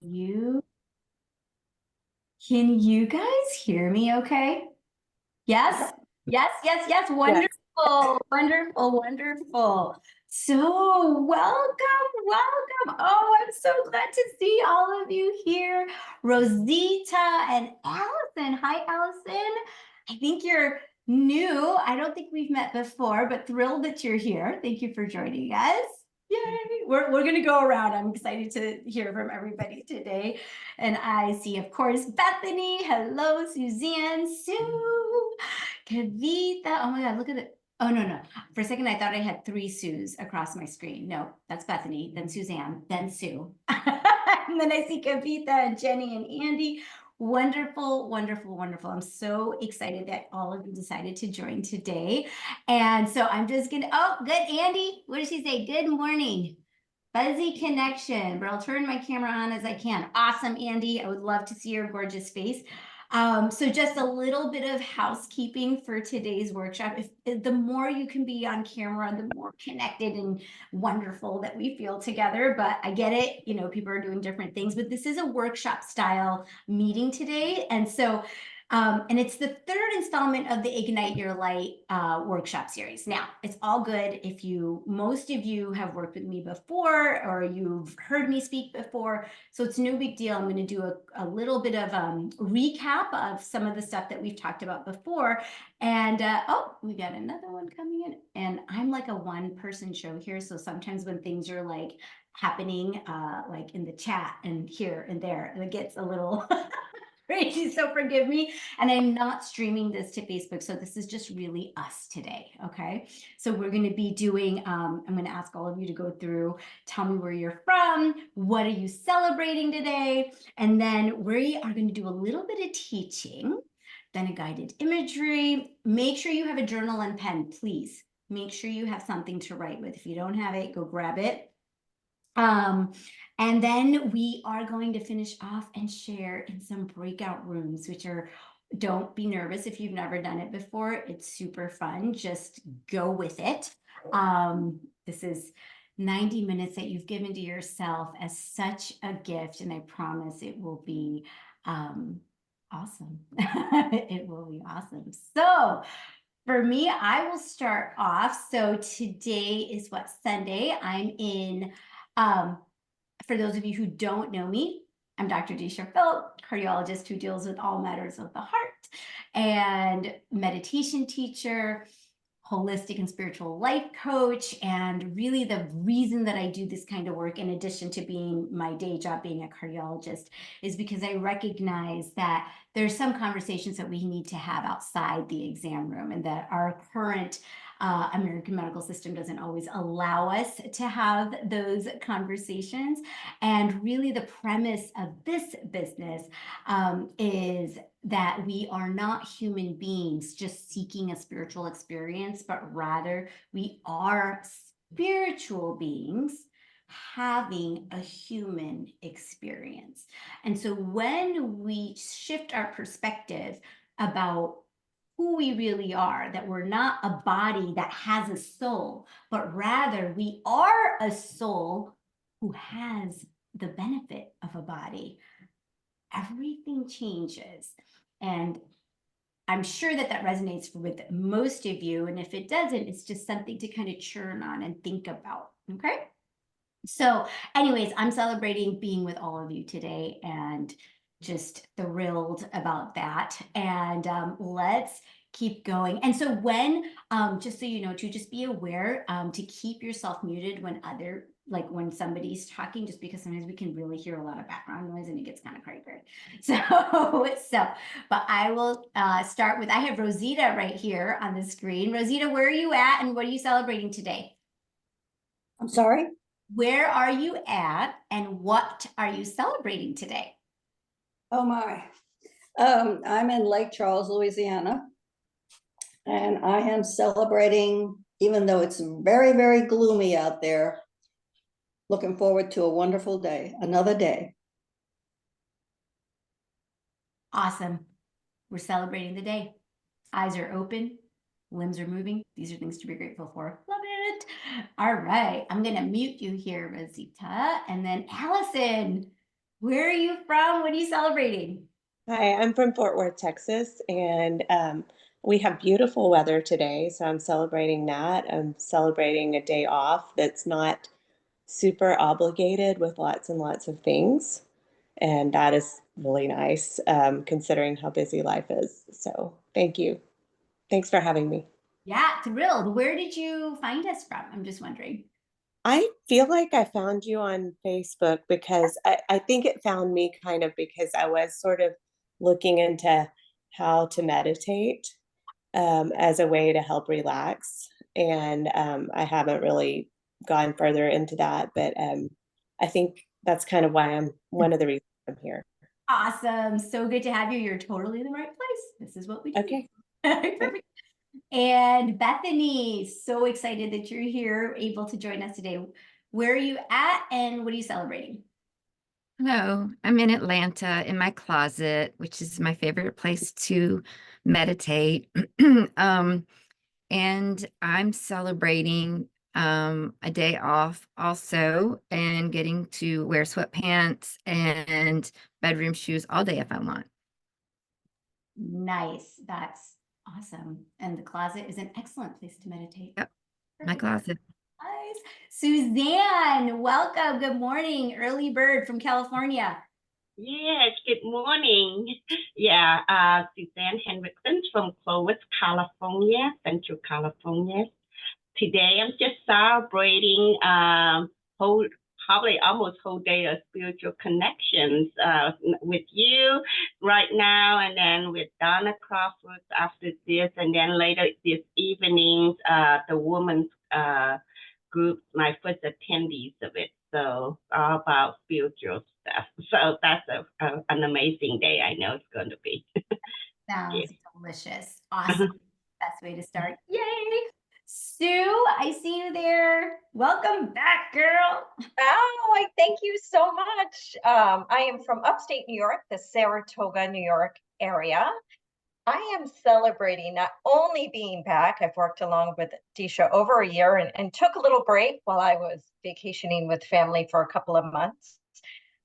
You can you guys hear me okay? Yes? Yes. Yes. Wonderful, wonderful, wonderful. So, welcome. Oh, I'm so glad to see all of you here. Rosita and Allison. Hi, Allison. I think you're new. I don't think we've met before, but thrilled that you're here. Thank you for joining us. Yay. We're going to go around. I'm excited to hear from everybody today. And I see, of course, Bethany. Hello, Suzanne, Sue, Kavita. Oh my God, look at it. Oh, no. For a second, I thought I had three Sues across my screen. No, that's Bethany, then Suzanne, then Sue. And then I see Kavita and Jenny and Andy. Wonderful. I'm so excited that all of you decided to join today. And so I'm just going to, oh, good, Andy. What did she say? Good morning. Fuzzy connection, but I'll turn my camera on as I can. Awesome, Andy. I would love to see your gorgeous face. So just a little bit of housekeeping for today's workshop. If the more you can be on camera, the more connected and wonderful that we feel together. But I get it, people are doing different things, but this is a workshop style meeting today. And it's the third installment of the Ignite Your Light workshop series. Now, it's all good if most of you have worked with me before or you've heard me speak before. So it's no big deal. I'm going to do a little bit of recap of some of the stuff that we've talked about before. And oh, we got another one coming in. And I'm like a one-person show here. So sometimes when things are like happening like in the chat and here and there, it gets a little crazy, so forgive me. And I'm not streaming this to Facebook, so this is just really us today, okay? So we're going to be doing, I'm going to ask all of you to go through, tell me where you're from, what are you celebrating today, and then we are going to do a little bit of teaching, then a guided imagery. Make sure you have a journal and pen, please. Make sure you have something to write with. If you don't have it, go grab it. And then we are going to finish off and share in some breakout rooms, don't be nervous if you've never done it before. It's super fun. Just go with it. This is 90 minutes that you've given to yourself as such a gift, and I promise it will be awesome. It will be awesome. So for me, I will start off. So today is what, Sunday. I'm in for those of you who don't know me, I'm Dr. Disha Phillip, cardiologist who deals with all matters of the heart and meditation teacher, holistic and spiritual life coach. And really the reason that I do this kind of work, in addition to being my day job, being a cardiologist, is because I recognize that there's some conversations that we need to have outside the exam room, and that our current American medical system doesn't always allow us to have those conversations. And really the premise of this business is that we are not human beings just seeking a spiritual experience, but rather we are spiritual beings having a human experience. And so when we shift our perspective about who we really are, that we're not a body that has a soul, but rather we are a soul who has the benefit of a body, everything changes. And I'm sure that resonates with most of you. And if it doesn't, it's just something to kind of churn on and think about. Okay. So anyways, I'm celebrating being with all of you today and just thrilled about that. And let's keep going. And so just so you know, to just be aware to keep yourself muted when somebody's talking, just because sometimes we can really hear a lot of background noise and it gets kind of crazy. But I will start with, I have Rosita right here on the screen. Rosita, where are you at and what are you celebrating today? I'm sorry? Where are you at and what are you celebrating today? Oh my. I'm in Lake Charles, Louisiana, and I am celebrating, even though it's very, very gloomy out there, looking forward to a wonderful day, another day. Awesome. We're celebrating the day. Eyes are open, limbs are moving. These are things to be grateful for. Love it. All right. I'm going to mute you here, Rosita. And then Allison. Where are you from? What are you celebrating? Hi, I'm from Fort Worth, Texas, and we have beautiful weather today, so I'm celebrating that. I'm celebrating a day off that's not super obligated with lots and lots of things, and that is really nice, considering how busy life is. So thank you. Thanks for having me. Yeah, thrilled. Where did you find us from? I'm just wondering. I feel like I found you on Facebook because I think it found me kind of because I was sort of looking into how to meditate as a way to help relax. And I haven't really gone further into that, but I think that's kind of why I'm one of the reasons I'm here. Awesome. So good to have you. You're totally in the right place. This is what we do. Okay. Okay. Perfect. And Bethany, so excited that you're here, able to join us today. Where are you at and what are you celebrating? Hello, I'm in Atlanta in my closet, which is my favorite place to meditate. Um, and I'm celebrating a day off also and getting to wear sweatpants and bedroom shoes all day if I want. Nice. That's awesome. And the closet is an excellent place to meditate. Yep, my Perfect. closet. Nice. Suzanne, welcome. Good morning. Early bird from California. Yes, good morning. Yeah, Suzanne Henriksen from Clovis, California, Central California. Today I'm just celebrating whole probably almost whole day of spiritual connections with you right now, and then with Donna Crawford after this, and then later this evening the women's group, my first attendees of it. So all about spiritual stuff. So that's an amazing day. I know it's going to be. Yeah. Sounds delicious. Awesome. Best way to start. Yay. Sue, I see you there. Welcome back, girl. Oh, I thank you so much. I am from upstate New York, the Saratoga, New York area. I am celebrating not only being back, I've worked along with Disha over a year and took a little break while I was vacationing with family for a couple of months.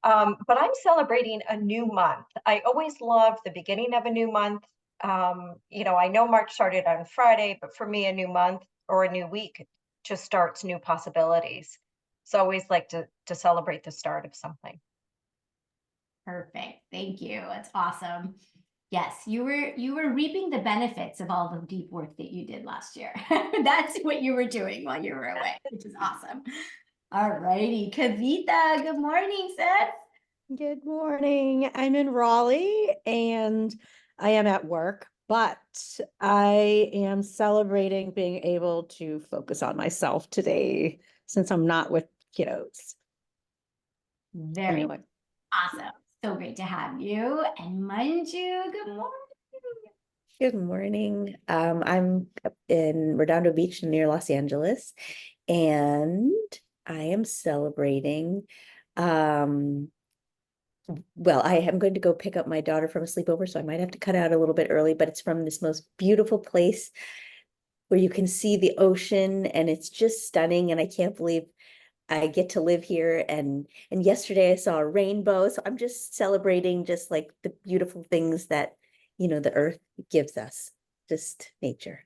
But I'm celebrating a new month. I always love the beginning of a new month. I know March started on Friday, but for me, a new month or a new week just starts new possibilities. So I always like to celebrate the start of something. Perfect. Thank you. That's awesome. Yes, you were reaping the benefits of all the deep work that you did last year. That's what you were doing while you were away, which is awesome. All righty. Kavita, good morning, sis. Good morning. I'm in Raleigh and I am at work, but I am celebrating being able to focus on myself today since I'm not with kiddos. Very Anyway, awesome. So great to have you. And Manju, good morning. Good morning. I'm in Redondo Beach near Los Angeles, and I am celebrating. Well, I am going to go pick up my daughter from a sleepover, so I might have to cut out a little bit early, but it's from this most beautiful place where you can see the ocean, and it's just stunning, and I can't believe I get to live here. And yesterday I saw a rainbow, so I'm just celebrating just like the beautiful things that the earth gives us, just nature.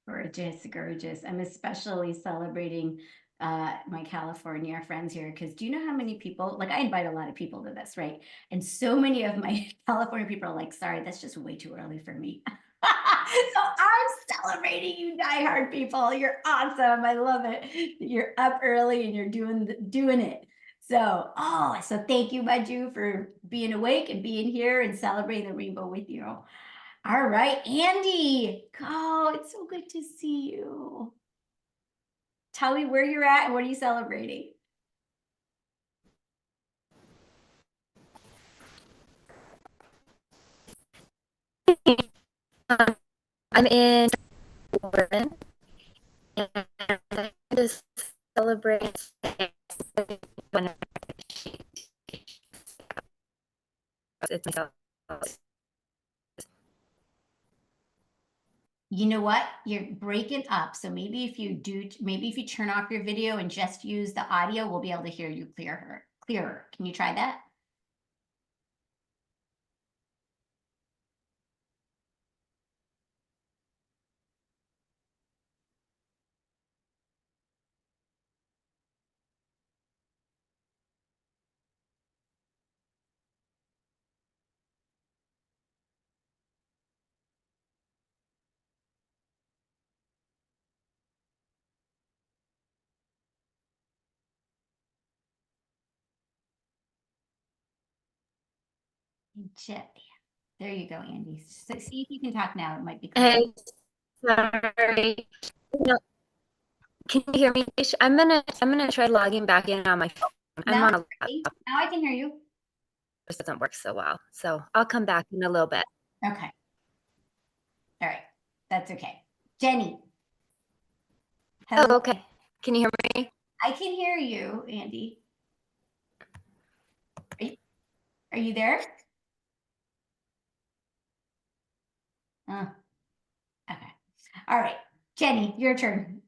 Gorgeous, gorgeous. I'm especially celebrating my California friends here because do you know how many people, like I invite a lot of people to this, right? And so many of my California people are like, sorry, that's just way too early for me. So I'm celebrating you diehard people. You're awesome. I love it. You're up early and you're doing it. So thank you, Maju, for being awake and being here and celebrating the rainbow with you. All right, Andy. Oh, it's so good to see you. Tell me where you're at and what are you celebrating? I'm in Oregon and I just celebrate when it's myself. You know what? You're breaking up. So maybe if you turn off your video and just use the audio, we'll be able to hear you clearer. Can you try that? There you go, Andy. So see if you can talk now. It might be. Hey, sorry. No, can you hear me? I'm gonna try logging back in on my phone. I'm Now, on a now laptop. I can hear you. This doesn't work so well. So I'll come back in a little bit. Okay. All right. That's okay. Jenny. Hello. Oh, okay. Can you hear me? I can hear you, Andy. Are you there? Okay. All right. Jenny, your turn.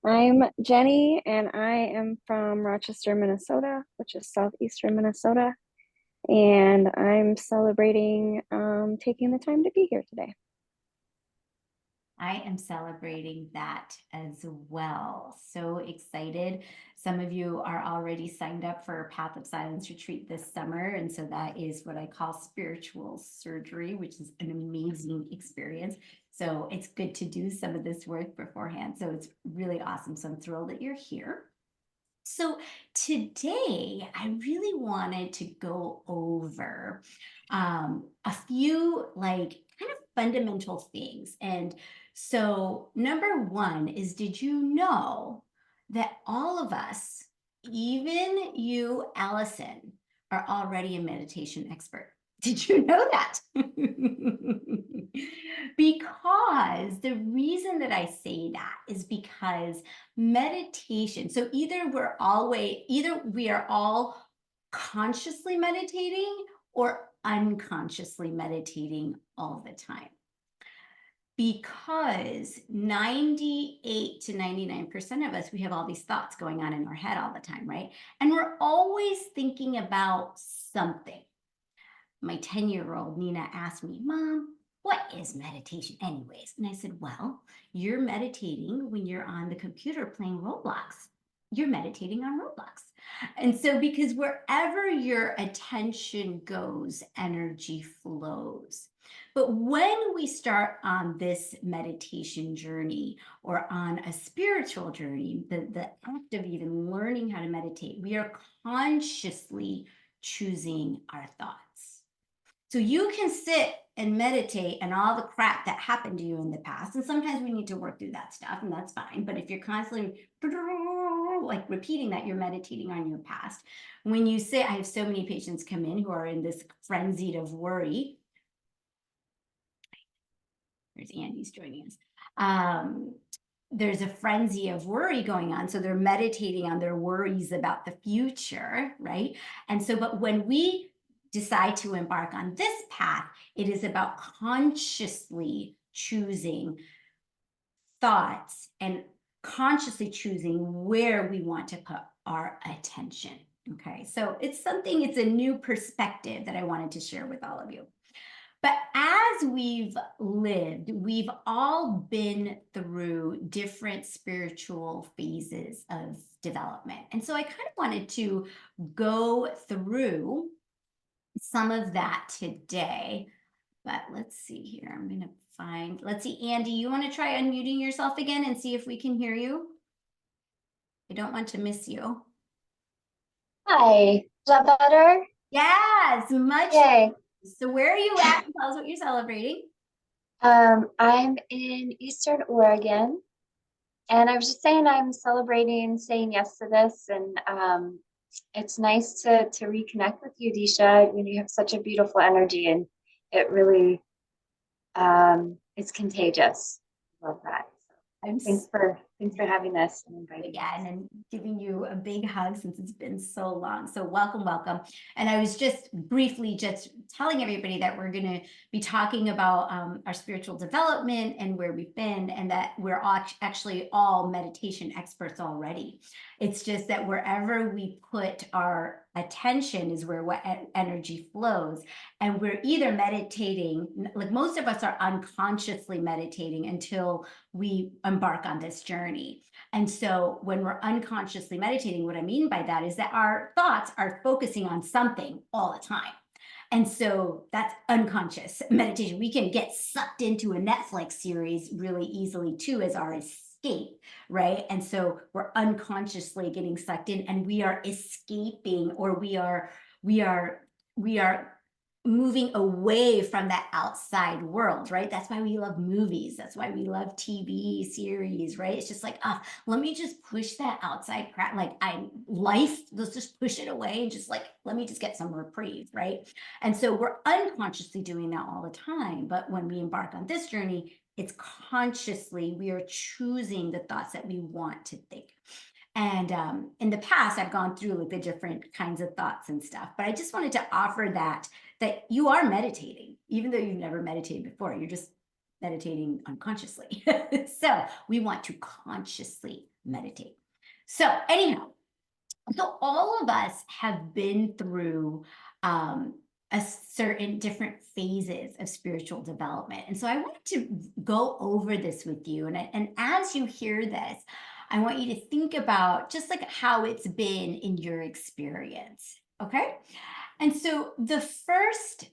I'm Jenny, and I am from Rochester, Minnesota, which is southeastern Minnesota. And I'm celebrating taking the time to be here today. I am celebrating that as well. So excited. Some of you are already signed up for Path of Silence retreat this summer. And so that is what I call spiritual surgery, which is an amazing experience. So it's good to do some of this work beforehand. So it's really awesome. So I'm thrilled that you're here. So today I really wanted to go over a few like kind of fundamental things. And so number one is, did you know that all of us, even you, Allison, are already a meditation expert? Did you know that? Because the reason that I say that is because meditation, so either we are all consciously meditating or unconsciously meditating all the time, because 98 to 99% of us, we have all these thoughts going on in our head all the time, right? And we're always thinking about something. My 10-year-old Nina asked me, Mom, what is meditation anyways? And I said, well, you're meditating when you're on the computer playing Roblox. You're meditating on Roblox. And so because wherever your attention goes, energy flows. But when we start on this meditation journey or on a spiritual journey, the act of even learning how to meditate, we are consciously choosing our thoughts. So you can sit and meditate and all the crap that happened to you in the past. And sometimes we need to work through that stuff, and that's fine. But if you're constantly like repeating that, you're meditating on your past. When you say, I have so many patients come in who are in this frenzied of worry. There's Andy's joining us. There's a frenzy of worry going on. So they're meditating on their worries about the future, right? And so, but when we decide to embark on this path, it is about consciously choosing thoughts and consciously choosing where we want to put our attention. Okay, so it's a new perspective that I wanted to share with all of you. But as we've lived, we've all been through different spiritual phases of development. And so I kind of wanted to go through some of that today. But let's see here. I'm going to let's see, Andy, you want to try unmuting yourself again and see if we can hear you? I don't want to miss you. Hi, is that better? Yes, much. Yay. So where are you at? Tell us what you're celebrating. I'm in Eastern Oregon, and I was just saying I'm celebrating saying yes to this, and it's nice to reconnect with you, Disha. You have such a beautiful energy, and it really it's contagious. Love that. Thanks for having this and inviting me. Yeah, and then giving you a big hug since it's been so long. So welcome, welcome. And I was just briefly telling everybody that we're going to be talking about our spiritual development and where we've been, and that we're actually all meditation experts already. It's just that wherever we put our attention is where what energy flows. And we're either meditating, like most of us are unconsciously meditating until we embark on this journey. And so when we're unconsciously meditating, what I mean by that is that our thoughts are focusing on something all the time. And so that's unconscious meditation. We can get sucked into a Netflix series really easily too as our escape, right? And so we're unconsciously getting sucked in, and we are escaping, or we are we are moving away from that outside world, right? That's why we love movies. That's why we love TV series, right? It's just like, let me just push that outside crap. Like let's just push it away and just like, let me just get some reprieve, right? And so we're unconsciously doing that all the time. But when we embark on this journey, it's consciously, we are choosing the thoughts that we want to think. And in the past, I've gone through like the different kinds of thoughts and stuff, but I just wanted to offer that you are meditating, even though you've never meditated before. You're just meditating unconsciously. So we want to consciously meditate. So anyhow, so all of us have been through a certain different phases of spiritual development. And so I wanted to go over this with you. And as you hear this, I want you to think about just like how it's been in your experience. Okay. And so the first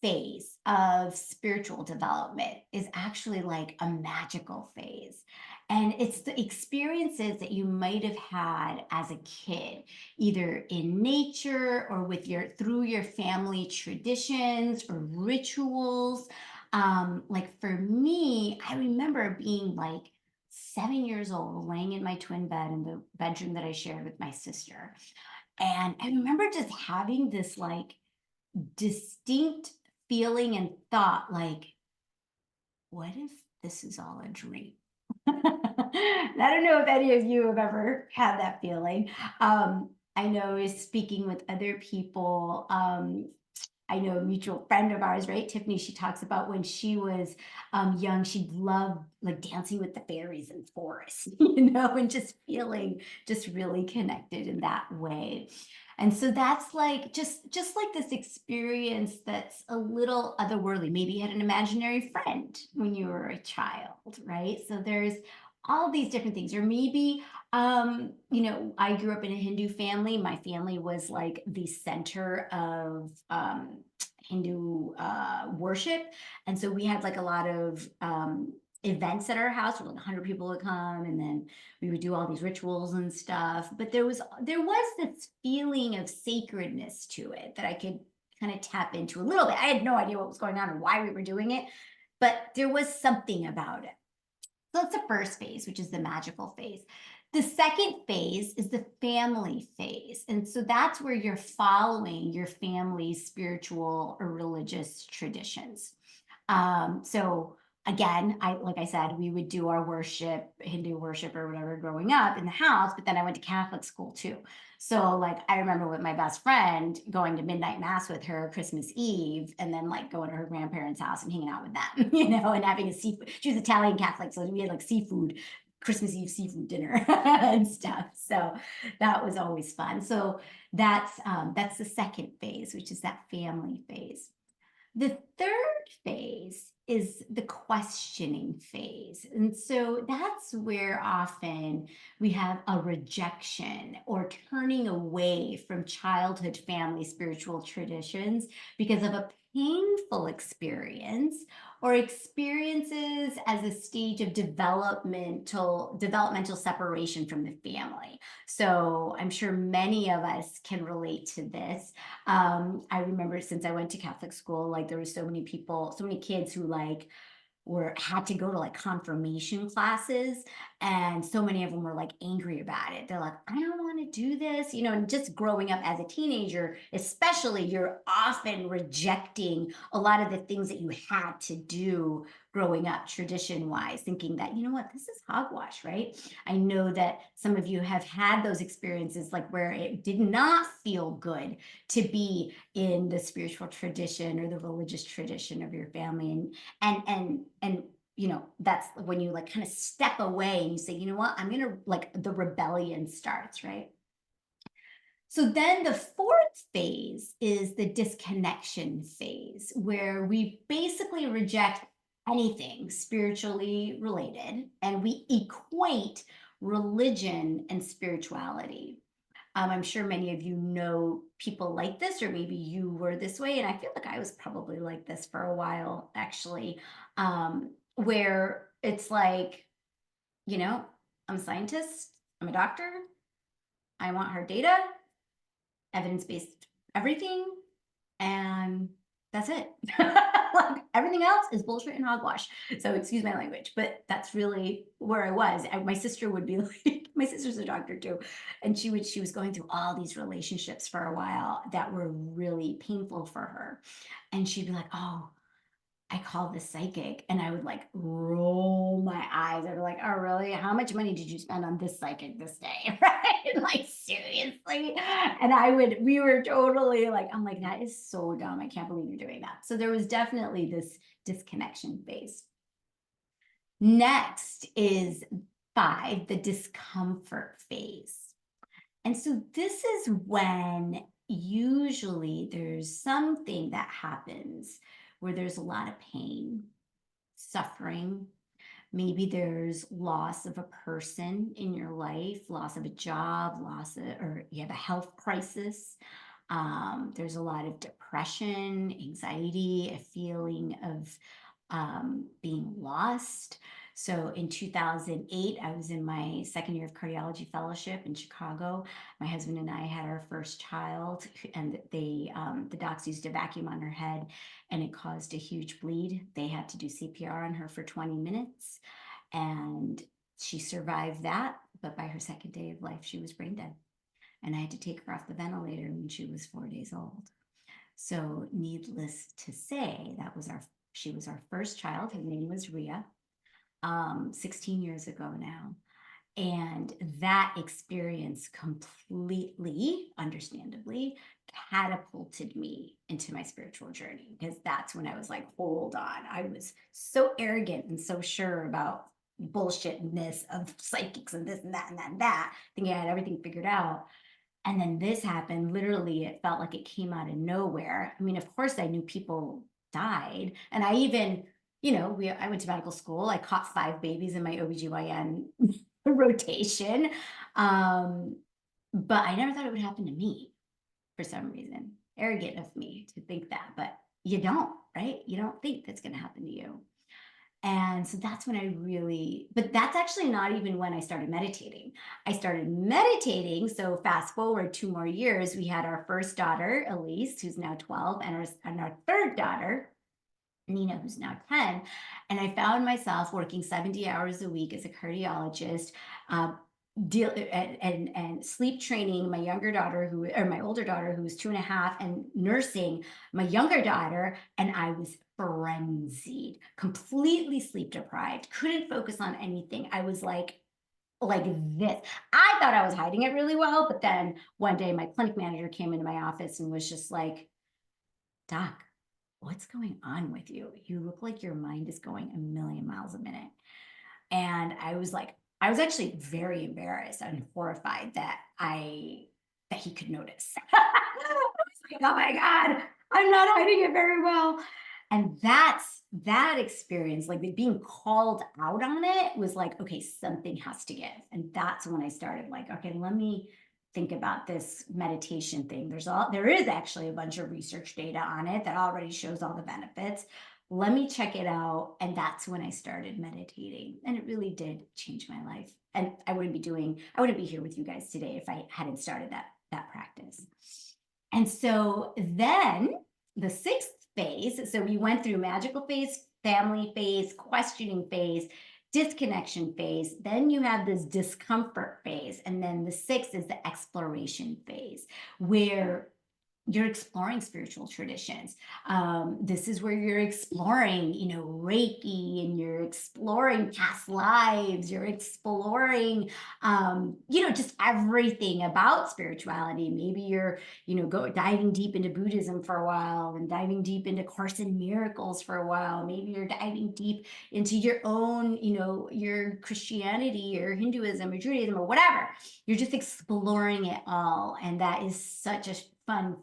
phase of spiritual development is actually like a magical phase. And it's the experiences that you might have had as a kid, either in nature or with through your family traditions or rituals. Like for me, I remember being like 7 years old, laying in my twin bed in the bedroom that I shared with my sister. And I remember just having this like distinct feeling and thought, like, what if this is all a dream? I don't know if any of you have ever had that feeling. I know speaking with other people, I know a mutual friend of ours, right? Tiffany, she talks about when she was young, she loved like dancing with the fairies in forests, and just feeling just really connected in that way. And so that's like just like this experience that's a little otherworldly. Maybe you had an imaginary friend when you were a child, right? So there's all these different things. Or maybe I grew up in a Hindu family. My family was like the center of Hindu worship. And so we had like a lot of events at our house where like 100 people would come, and then we would do all these rituals and stuff. But there was this feeling of sacredness to it that I could kind of tap into a little bit. I had no idea what was going on or why we were doing it, but there was something about it. So that's the first phase, which is the magical phase. The second phase is the family phase. And so that's where you're following your family's spiritual or religious traditions. So again, like I said, we would do our worship, Hindu worship or whatever growing up in the house, but then I went to Catholic school too. So like I remember with my best friend going to midnight mass with her Christmas Eve, and then like going to her grandparents' house and hanging out with them, and having a seafood. She was Italian Catholic, so we had like seafood, Christmas Eve seafood dinner and stuff. So that was always fun. So that's the second phase, which is that family phase. The third phase is the questioning phase. And so that's where often we have a rejection or turning away from childhood family spiritual traditions because of a painful experience or experiences as a stage of developmental separation from the family. So I'm sure many of us can relate to this. I remember since I went to Catholic school, like there were so many people, so many kids who like had to go to like confirmation classes, and so many of them were like angry about it. They're like, I don't want to do this, and just growing up as a teenager, especially, you're often rejecting a lot of the things that you had to do growing up tradition wise, thinking that, you know what, this is hogwash, right? I know that some of you have had those experiences like where it did not feel good to be in the spiritual tradition or the religious tradition of your family, and that's when you like kind of step away and you say, you know what, I'm gonna, like, the rebellion starts, right? So then the fourth phase is the disconnection phase, where we basically reject anything spiritually related and we equate religion and spirituality. I'm sure many of you know people like this, or maybe you were this way. And I feel like I was probably like this for a while, actually, where it's like, I'm a scientist, I'm a doctor, I want hard data, evidence-based everything. And that's it. Like, everything else is bullshit and hogwash. So excuse my language, but that's really where I was. My sister would be like, my sister's a doctor too, and she was going through all these relationships for a while that were really painful for her, and she'd be like, "Oh, I called this psychic," and I would like roll my eyes. I'd be like, "Oh, really? How much money did you spend on this psychic this day?" Right? Like, seriously. And we were totally like, I'm like, that is so dumb. I can't believe you're doing that. So there was definitely this disconnection phase. Next is 5, the discomfort phase. And so this is when usually there's something that happens where there's a lot of pain, suffering. Maybe there's loss of a person in your life, loss of a job, or you have a health crisis. There's a lot of depression, anxiety, a feeling of being lost. So in 2008, I was in my second year of cardiology fellowship in Chicago. My husband and I had our first child, and the docs used a vacuum on her head, and it caused a huge bleed. They had to do CPR on her for 20 minutes, and she survived that. But by her second day of life, she was brain dead, and I had to take her off the ventilator when she was 4 days old. So needless to say, she was our first child. Her name was Ria. 16 years ago now. And that experience completely, understandably, catapulted me into my spiritual journey, because that's when I was like, hold on. I was so arrogant and so sure about bullshitness of psychics and this and that and that and that, thinking I had everything figured out. And then this happened. Literally, it felt like it came out of nowhere. I mean, of course, I knew people died. And I even, I went to medical school. I caught 5 babies in my OBGYN rotation. But I never thought it would happen to me for some reason. Arrogant of me to think that, but you don't, right? You don't think that's going to happen to you. And so that's when but that's actually not even when I started meditating. I started meditating. So fast forward 2 more years, we had our first daughter, Elise, who's now 12, and our third daughter, Nina, who's now 10. And I found myself working 70 hours a week as a cardiologist, and sleep training my older daughter, who was 2.5, and nursing my younger daughter. And I was frenzied, completely sleep deprived, couldn't focus on anything. I was like this. I thought I was hiding it really well, but then one day my clinic manager came into my office and was just like, "Doc, what's going on with you? You look like your mind is going a million miles a minute." And I was actually very embarrassed and horrified that he could notice. I was like, oh my God, I'm not hiding it very well. And that experience, like being called out on it, was like, okay, something has to give. And that's when I started like, okay, let me think about this meditation thing. There is actually a bunch of research data on it that already shows all the benefits. Let me check it out. And that's when I started meditating. And it really did change my life. And I wouldn't be here with you guys today if I hadn't started that practice. And so then the 6th phase, so we went through magical phase, family phase, questioning phase, disconnection phase. Then you have this discomfort phase. And then the 6th is the exploration phase, where you're exploring spiritual traditions. This is where you're exploring, Reiki, and you're exploring past lives. You're exploring, just everything about spirituality. Maybe you're, diving deep into Buddhism for a while, and diving deep into Course in Miracles for a while. Maybe you're diving deep into your own, your Christianity or Hinduism or Judaism or whatever. You're just exploring it all. And that is such a fun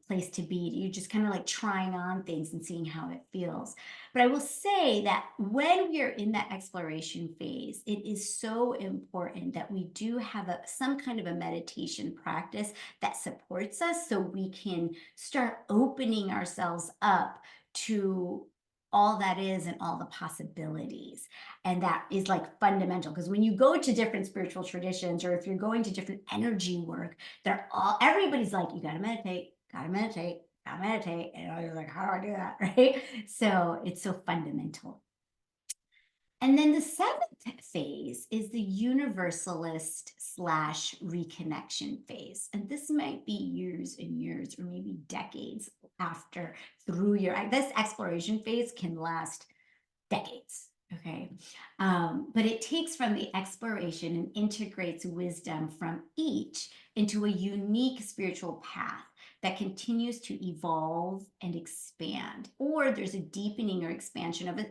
place to be. You're just kind of like trying on things and seeing how it feels. But I will say that when we are in that exploration phase, it is so important that we do have some kind of a meditation practice that supports us, so we can start opening ourselves up to all that is and all the possibilities. And that is like fundamental, because when you go to different spiritual traditions, or if you're going to different energy work, everybody's like, you got to meditate, gotta meditate, and you're like, how do I do that? Right? So it's so fundamental. And then the seventh phase is the universalist / reconnection phase. And this might be years and years, or maybe decades after through your, this exploration phase can last decades. Okay. But it takes from the exploration and integrates wisdom from each into a unique spiritual path that continues to evolve and expand, or there's a deepening or expansion of a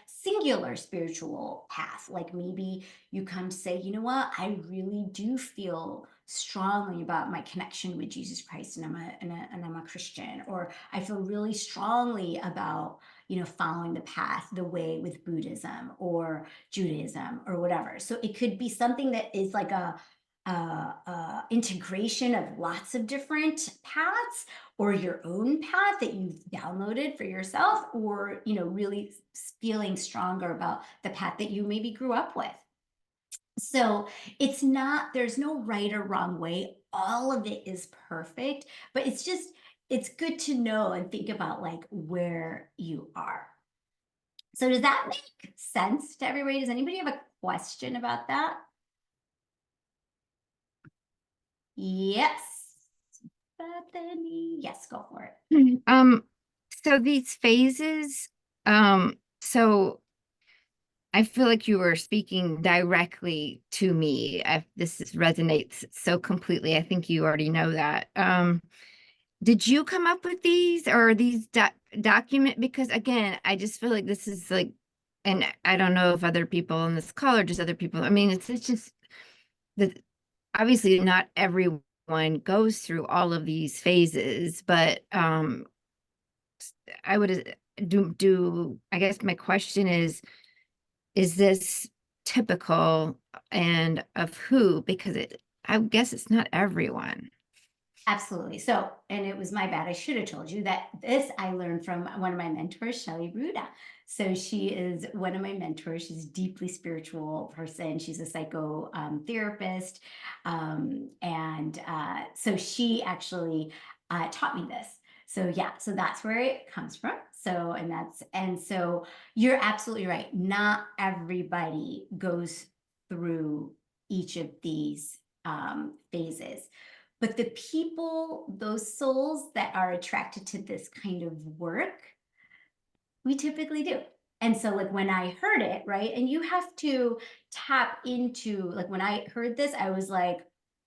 singular spiritual path. Like maybe you come to say, you know what, I really do feel strongly about my connection with Jesus Christ, and I'm a Christian, or I feel really strongly about, you know, following the path, the way with Buddhism or Judaism or whatever. So it could be something that is like a integration of lots of different paths, or your own path that you've downloaded for yourself, or, you know, really feeling stronger about the path that you maybe grew up with. So it's not, there's no right or wrong way. All of it is perfect, but it's just, it's good to know and think about like where you are. So does that make sense to everybody? Does anybody have a question about that? Yes. Bethany. Yes, go for it. So these phases, so I feel like you were speaking directly to me. Resonates so completely. I think you already know that. Did you come up with these, or are these document? Because again, I just feel like this is like, and I don't know if other people on this call or just other people. I mean, it's just that obviously not everyone goes through all of these phases, but I would I guess my question is this typical, and of who? Because I guess it's not everyone. Absolutely. So, and it was my bad. I should have told you that this I learned from one of my mentors, Shelly Bruda. So she is one of my mentors. She's a deeply spiritual person. She's a psycho therapist. So she actually taught me this. So yeah, so that's where it comes from. So, and so you're absolutely right. Not everybody goes through each of these phases. But the people, those souls that are attracted to this kind of work, we typically do. And so like when I heard it, right, and you have to tap into, like when I heard this, I was like,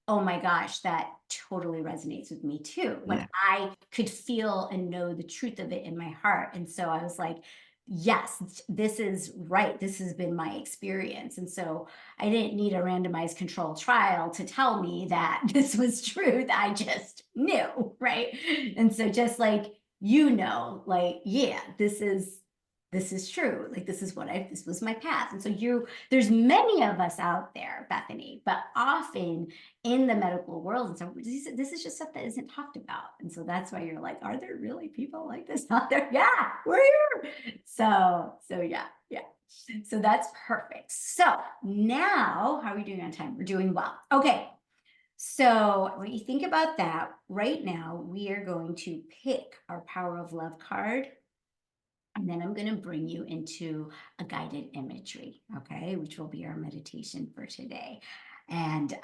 oh my gosh, that totally resonates with me too. Like I could feel and know the truth of it in my heart. And so I was like, yes, this is right. This has been my experience. And so I didn't need a randomized control trial to tell me that this was truth. I just knew, right? And so just like, you know, like, yeah, this is true. Like, this was my path. And so there's many of us out there, Bethany, but often in the medical world, and so this is just stuff that isn't talked about. And so that's why you're like, are there really people like this out there? Yeah, we're here. So yeah. So that's perfect. So now, how are we doing on time? We're doing well. Okay. So when you think about that, right now, we are going to pick our Power of Love card. And then I'm going to bring you into a guided imagery, okay, which will be our meditation for today. And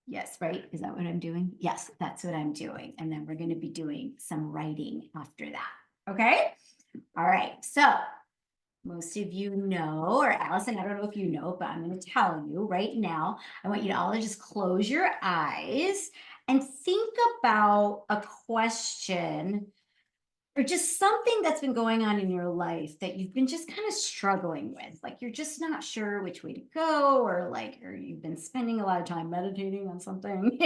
yes, right? Is that what I'm doing? Yes, that's what I'm doing. And then we're going to be doing some writing after that. Okay. All right. So most of you know, or Allison, I don't know if you know, but I'm going to tell you right now. I want you to all just close your eyes and think about a question or just something that's been going on in your life that you've been just kind of struggling with. Like you're just not sure which way to go, or you've been spending a lot of time meditating on something.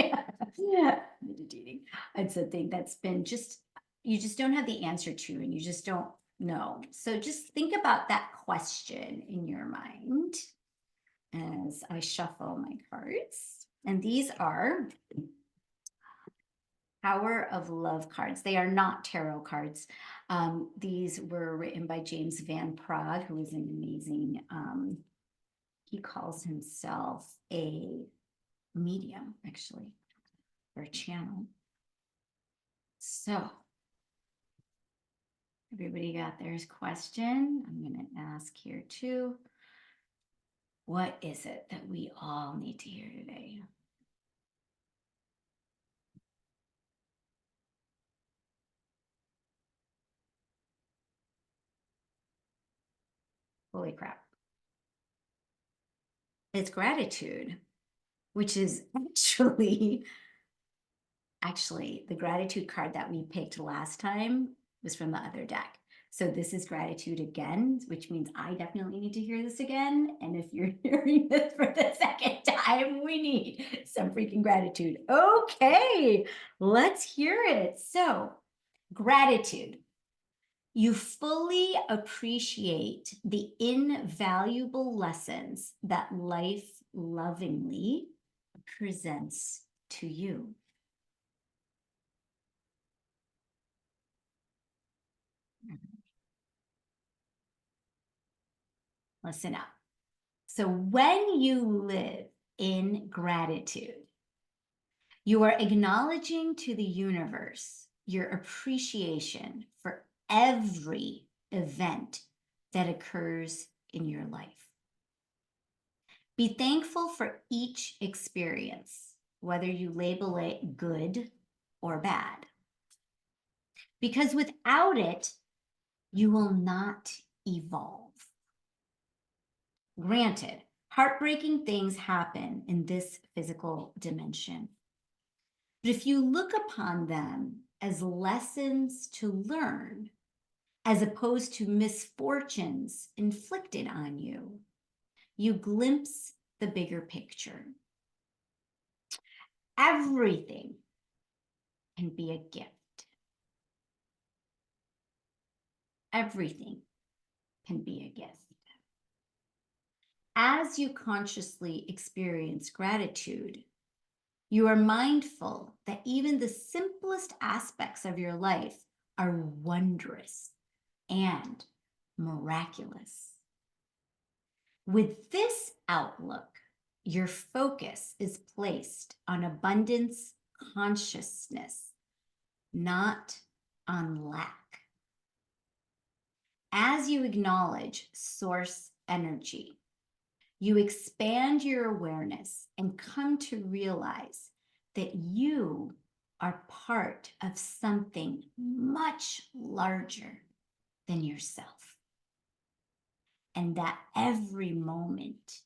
Yeah, meditating on something that's been you just don't have the answer to, and you just don't know. So just think about that question in your mind as I shuffle my cards. And these are Power of Love cards. They are not tarot cards. These were written by James Van Praagh, who is an amazing, he calls himself a medium, actually, or a channel. So everybody got their question. I'm going to ask here too. What is it that we all need to hear today? Holy crap. It's gratitude, which is actually the gratitude card that we picked last time was from the other deck. So this is gratitude again, which means I definitely need to hear this again. And if you're hearing this for the second time, we need some freaking gratitude. Okay, let's hear it. So gratitude. You fully appreciate the invaluable lessons that life lovingly presents to you. Listen up. So when you live in gratitude, you are acknowledging to the universe your appreciation for every event that occurs in your life. Be thankful for each experience, whether you label it good or bad. Because without it, you will not evolve. Granted, heartbreaking things happen in this physical dimension. But if you look upon them as lessons to learn, as opposed to misfortunes inflicted on you, you glimpse the bigger picture. Everything can be a gift. Everything can be a gift. As you consciously experience gratitude, you are mindful that even the simplest aspects of your life are wondrous and miraculous. With this outlook, your focus is placed on abundance consciousness, not on lack. As you acknowledge source energy, you expand your awareness and come to realize that you are part of something much larger than yourself, and that every moment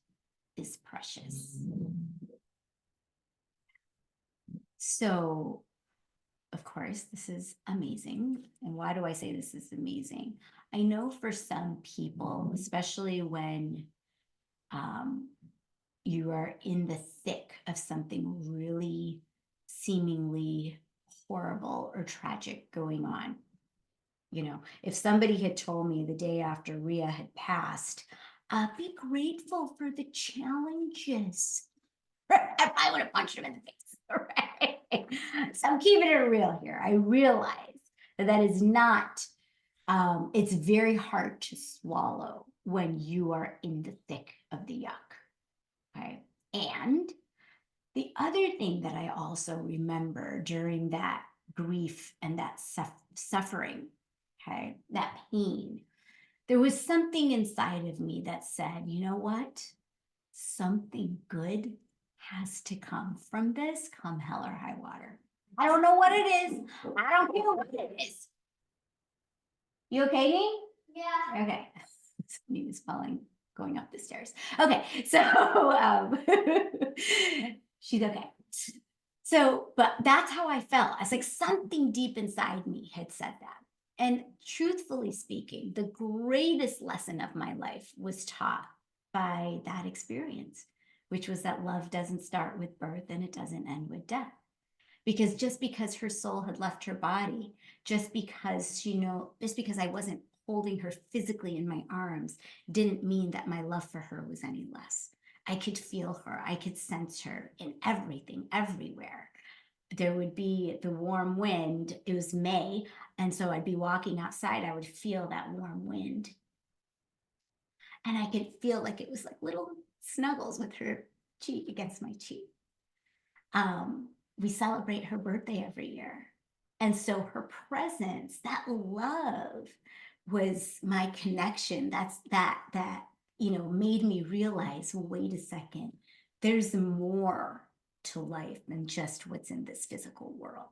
is precious. So, of course, this is amazing. And why do I say this is amazing? I know for some people, especially when you are in the thick of something really seemingly horrible or tragic going on. You know, if somebody had told me the day after Rhea had passed, be grateful for the challenges, I would have punched him in the face, right? So I'm keeping it real here. I realize that is not, it's very hard to swallow when you are in the thick of the yuck, okay? And the other thing that I also remember during that grief and that suffering, okay, that pain, there was something inside of me that said, you know what? Something good has to come from this, come hell or high water. I don't know what it is. I don't care what it is. You okay, Nate? Yeah. Okay. Nate is falling, going up the stairs. Okay, so she's okay. So, but that's how I felt. I was like, something deep inside me had said that. And truthfully speaking, the greatest lesson of my life was taught by that experience, which was that love doesn't start with birth and it doesn't end with death. Because just because her soul had left her body, just because I wasn't holding her physically in my arms, didn't mean that my love for her was any less. I could feel her. I could sense her in everything, everywhere. There would be the warm wind. It was May. And so I'd be walking outside. I would feel that warm wind. And I could feel like it was like little snuggles with her cheek against my cheek. We celebrate her birthday every year. And so her presence, that love was my connection. That's that made me realize, wait a second, there's more to life than just what's in this physical world.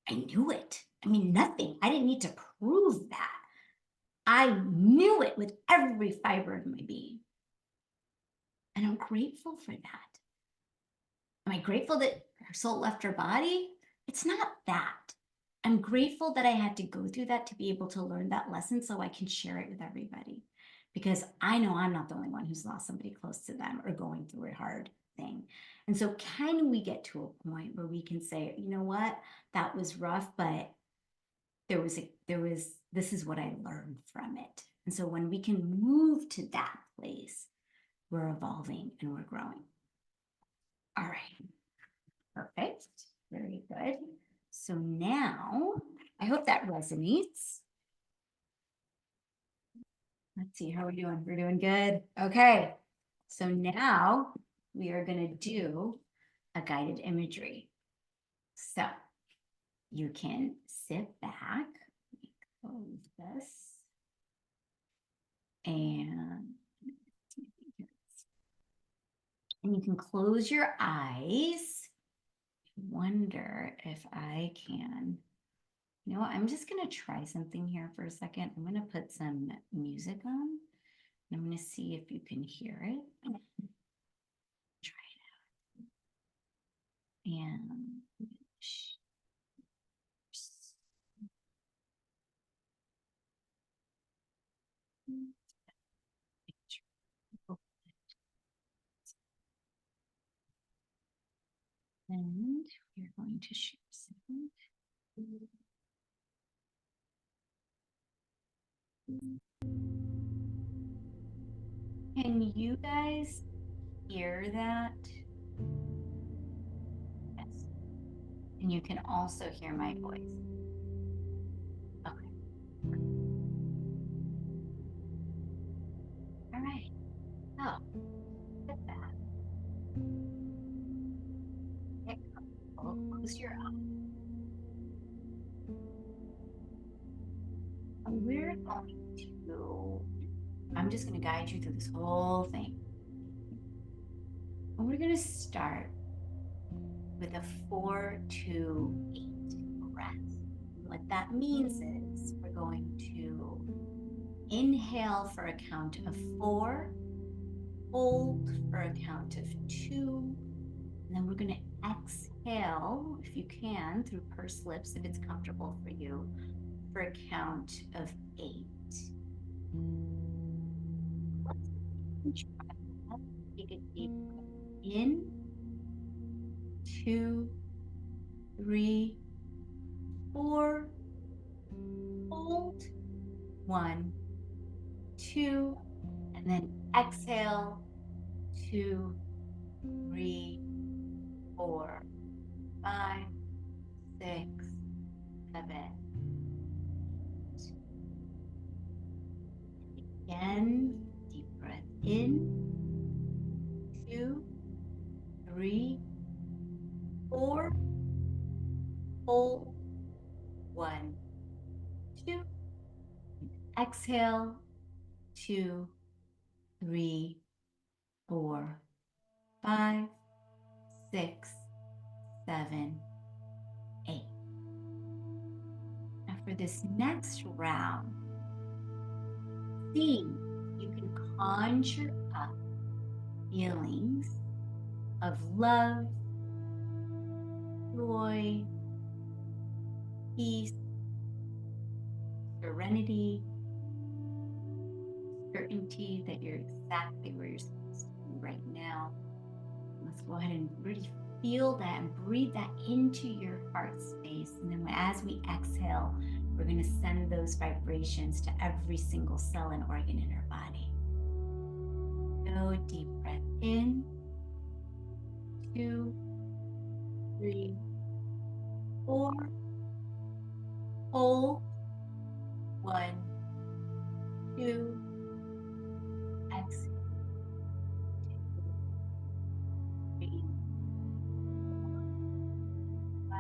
I knew it. I mean, nothing. I didn't need to prove that. I knew it with every fiber of my being. And I'm grateful for that. Am I grateful that her soul left her body? It's not that. I'm grateful that I had to go through that to be able to learn that lesson so I can share it with everybody. Because I know I'm not the only one who's lost somebody close to them or going through a hard thing. And so can we get to a point where we can say, you know what, that was rough, but this is what I learned from it. And so when we can move to that place, we're evolving and we're growing. All right. Perfect. Very good. So now I hope that resonates. Let's see how we're doing. We're doing good. Okay. So now we are going to do a guided imagery. So you can sit back, close this, and you can close your eyes. Wonder if I can. You know what? I'm just going to try something here for a second. I'm going to put some music on. I'm going to see if you can hear it. Try it out. And we're going to share some. Can you guys hear that? Yes. And you can also hear my voice. Okay. All right. So, sit back. Get comfortable. Close your eyes. And I'm just going to guide you through this whole thing. And we're going to start with a 4-2-8 breath. What that means is we're going to inhale for a count of 4, hold for a count of 2, and then we're going to exhale, if you can, through pursed lips, if it's comfortable for you, for a count of 8. Take a deep breath in, 2, 3, 4, hold, 1, 2, and then exhale, 2, 3, 4, 5, 6, 7. Again, deep breath in, 2, 3, 4, hold, 1, 2, exhale, 2, 3, 4, 5, 6, 7, 8. Now for this next round, see if you can conjure up feelings of love, joy, peace, serenity, certainty that you're exactly where you're supposed to be right now. Let's go ahead and really feel that and breathe that into your heart space. And then as we exhale, we're going to send those vibrations to every single cell and organ in our body. Go deep breath in, 2, 3, 4, hold, 1, 2, exhale, 2, 3, 4, 5,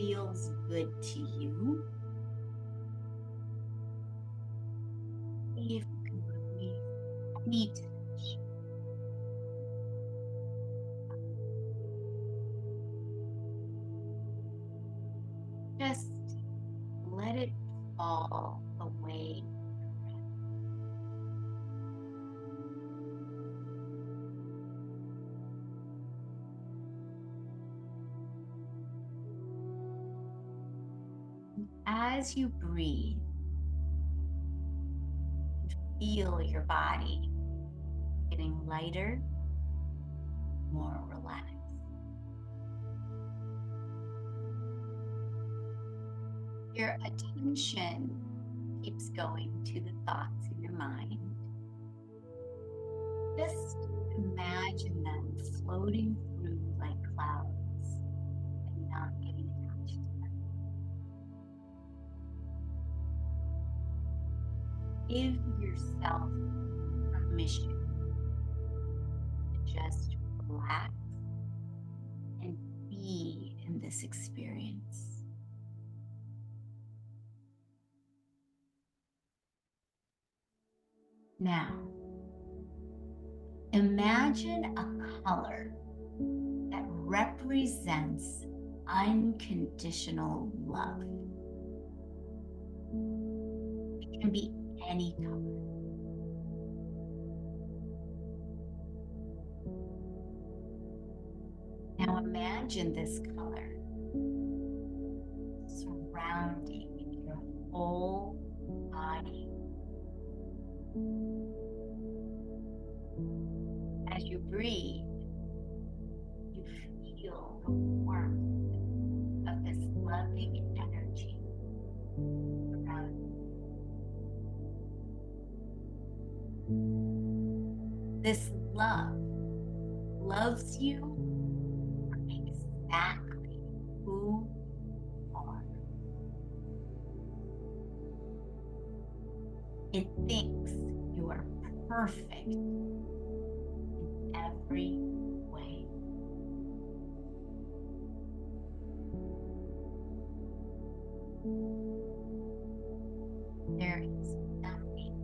feels good to you. See if you can release any tension. Just let it fall away. As you breathe, feel your body getting lighter, more relaxed. Your attention keeps going to the thoughts in your mind. Just imagine them floating through like clouds and not getting attached to them. Give yourself permission to just relax and be in this experience. Now, imagine a color that represents unconditional love. It can be any color. Now imagine this color surrounding your whole body. As you breathe, you feel the warmth of this loving energy around you. This love loves you for exactly who you are. It thinks you are perfect in every way. There is nothing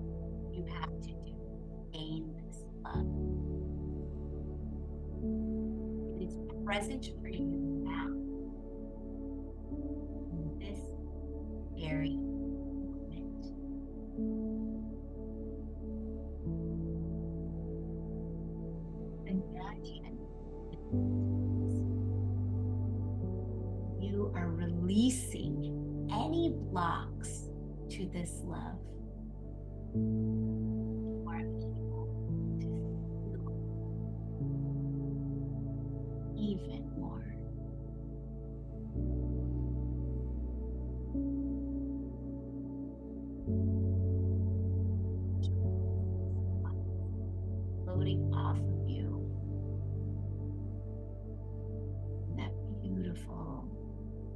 you have to do to gain this love. It is present for you now, in this very moment. Imagine you are releasing any blocks to this love. You are able to feel even more. Floating off of you, that beautiful,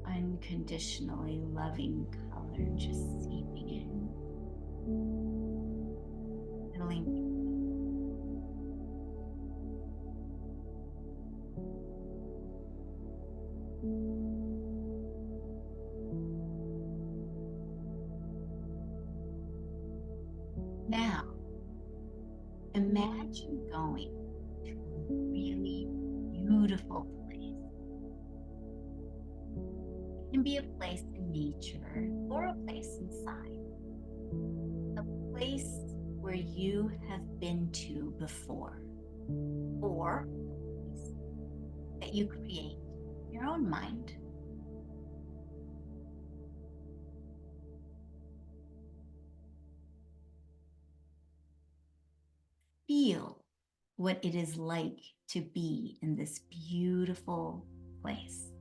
unconditionally loving color just seeping in, filling you. Now, imagine going to a really beautiful place. It can be a place in nature or a place inside. A place where you have been to before, or a place that you create in your own mind. Feel what it is like to be in this beautiful place.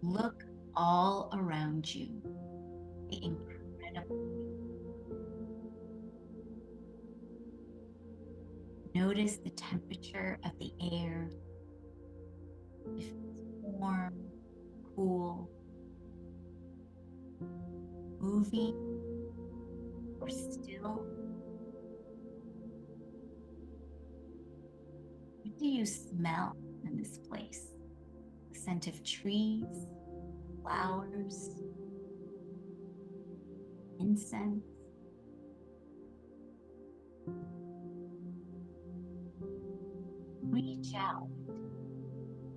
Look all around you, the incredible view. Notice the temperature of the air, if it's warm, cool, moving, or still. What do you smell in this place? The scent of trees, flowers, incense. Reach out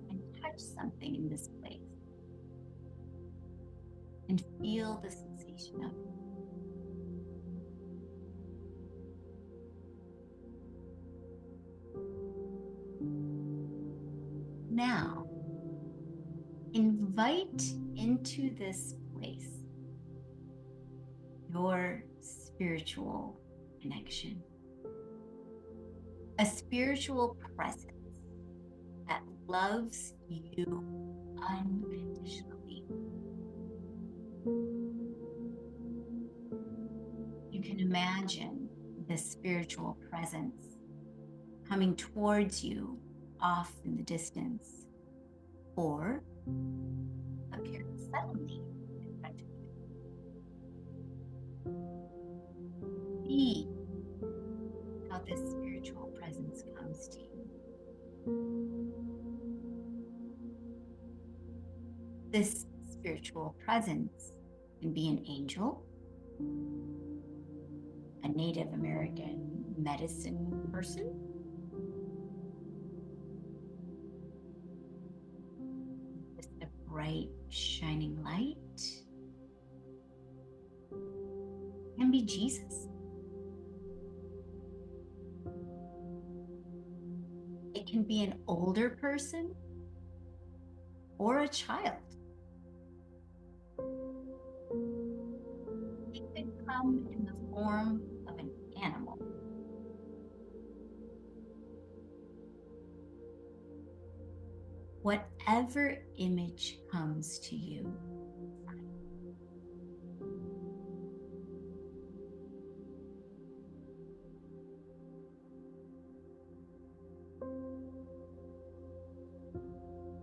and touch something in this place and feel the sensation of it. Now, invite into this place your spiritual connection, a spiritual presence that loves you unconditionally. You can imagine this spiritual presence coming towards you off in the distance, or appearing suddenly in front of you. Be how this spiritual presence comes to you. This spiritual presence can be an angel, a Native American medicine person, just a bright, shining light. It can be Jesus. It can be an older person or a child. It could come in the form of an animal. Whatever image comes to you,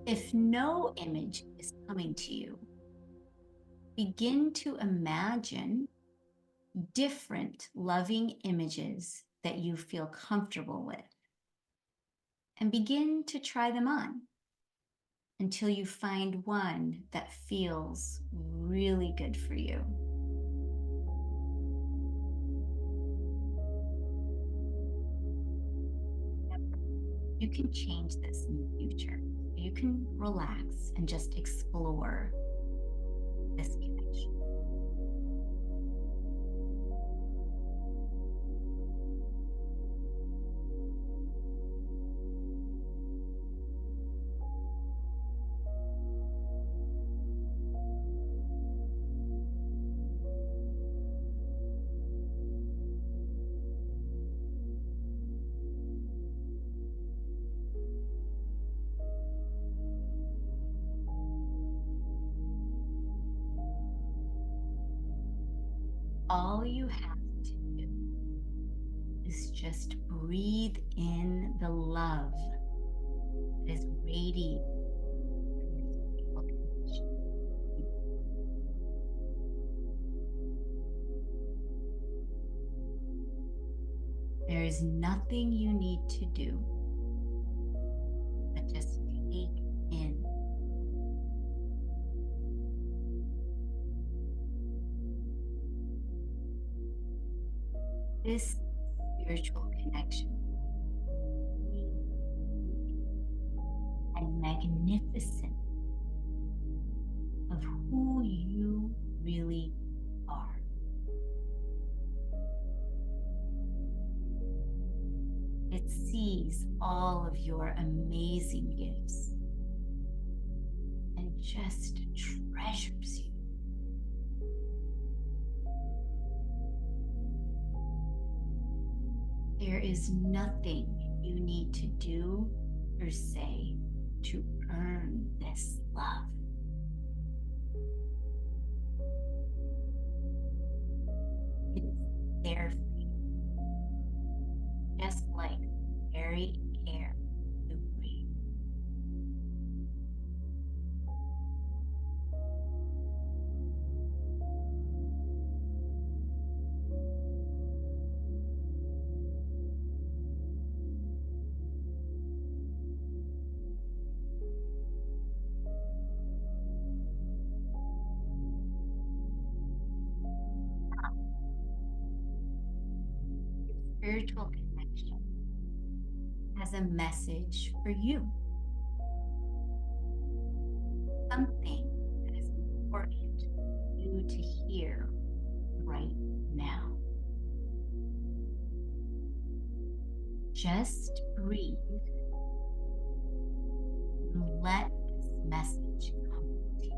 if no image is coming to you, begin to imagine different loving images that you feel comfortable with, and begin to try them on until you find one that feels really good for you. You can change this in the future. You can relax and just explore this connection. All you have to do is just breathe in the love that is radiating from your spiritual connection. There is nothing you need to do but just take in. This spiritual connection and magnificent of who you really are. It sees all of your amazing gifts and just treasures you. There is nothing you need to do or say to earn this love. It is there for you, just like the very air you breathe. spiritual connection has a message for you. Something that is important for you to hear right now. Just breathe and let this message come to you.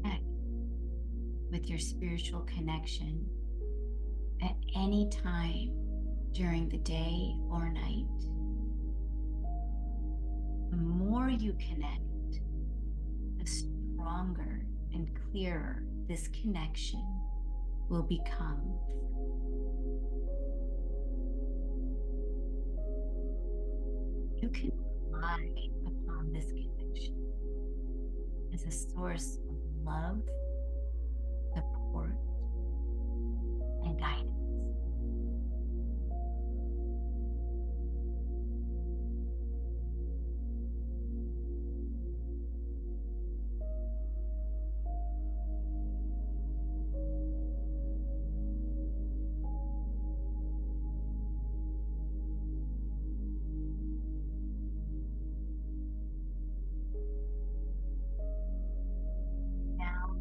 Connect with your spiritual connection at any time during the day or night. The more you connect, the stronger and clearer this connection will become. You can rely upon this connection as a source of love, support, and guidance. Now,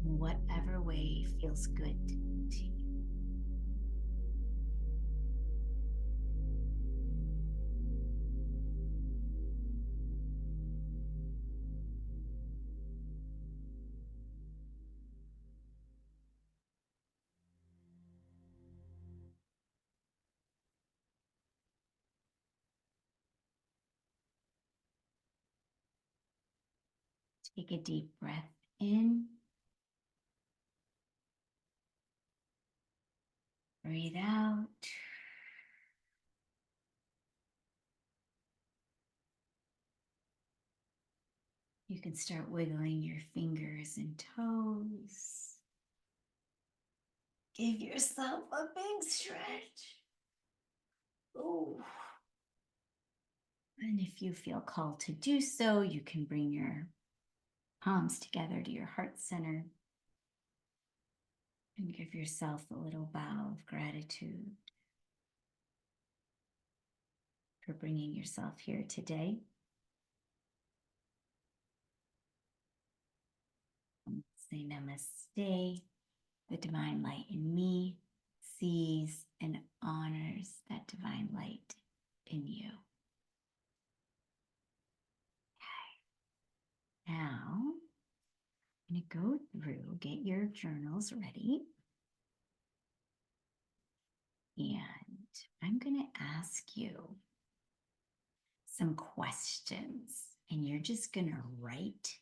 in whatever way feels good to you. Take a deep breath in. Breathe out. You can start wiggling your fingers and toes. Give yourself a big stretch. Ooh. And if you feel called to do so, you can bring your palms together to your heart center and give yourself a little bow of gratitude for bringing yourself here today. Say namaste. The divine light in me sees and honors that divine light in you. Okay. Now, I'm going to go through, get your journals ready. And I'm going to ask you some questions. And you're just going to write.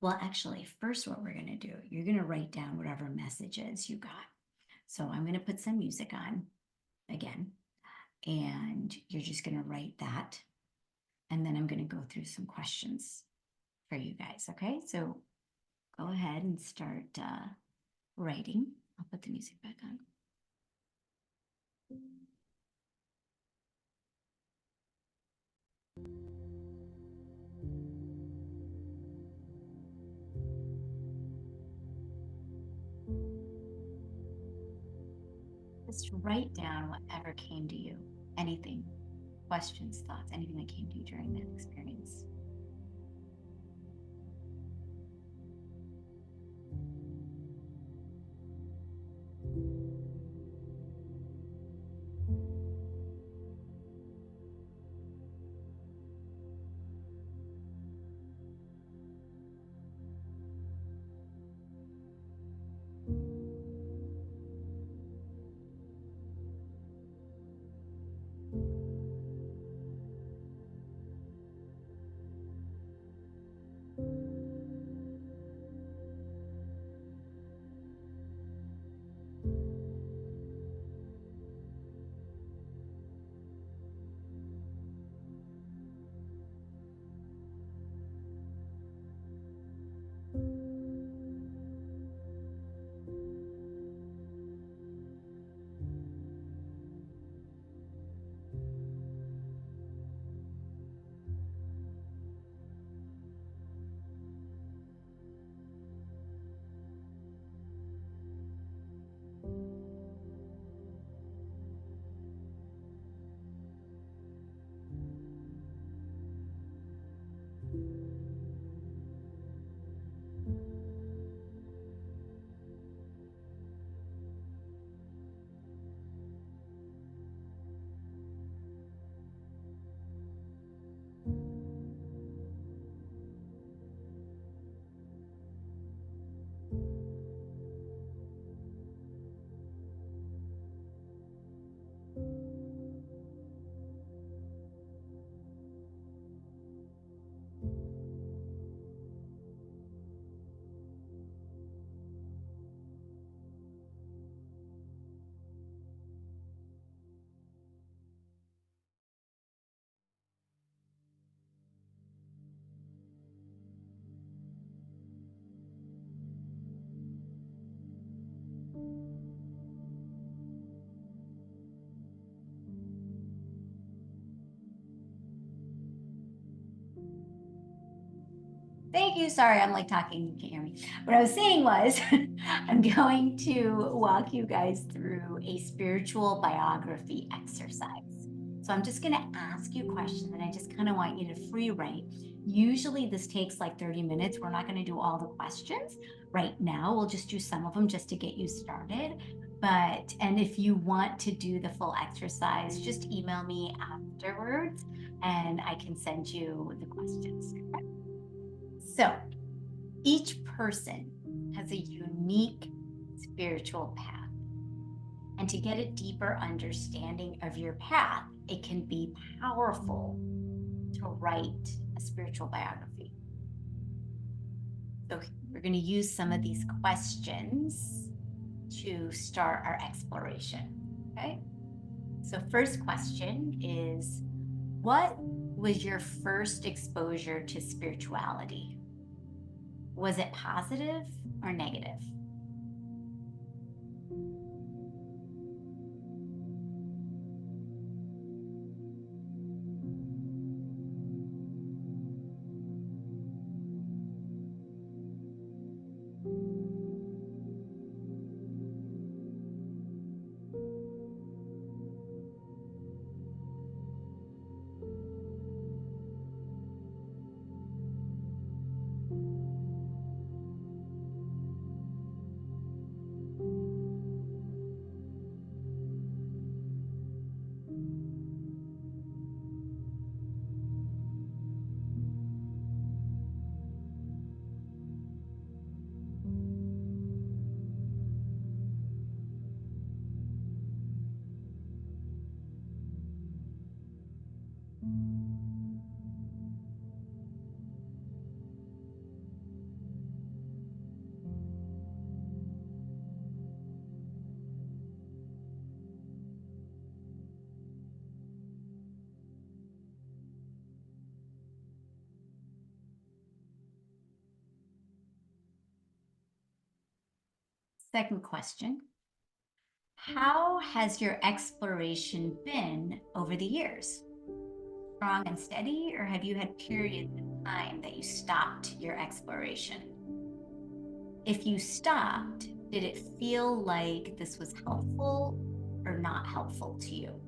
Well, actually, first what we're going to do, you're going to write down whatever messages you got. So I'm going to put some music on again. And you're just going to write that. And then I'm going to go through some questions for you guys. Okay, so go ahead and start writing. I'll put the music back on. just write down whatever came to you, anything, questions, thoughts, anything that came to you during that experience. Thank you. Sorry, I'm like talking, you can't hear me. What I was saying was, I'm going to walk you guys through a spiritual biography exercise. So I'm just going to ask you questions and I just kind of want you to free write. Usually this takes like 30 minutes. We're not going to do all the questions right now. We'll just do some of them just to get you started. And if you want to do the full exercise, just email me afterwards and I can send you the questions. Okay? So each person has a unique spiritual path. And to get a deeper understanding of your path, it can be powerful to write a spiritual biography. So we're going to use some of these questions to start our exploration. Okay. So first question is, what was your first exposure to spirituality? Was it positive or negative? Second question, how has your exploration been over the years? Strong and steady, or have you had periods of time that you stopped your exploration? If you stopped, did it feel like this was helpful or not helpful to you?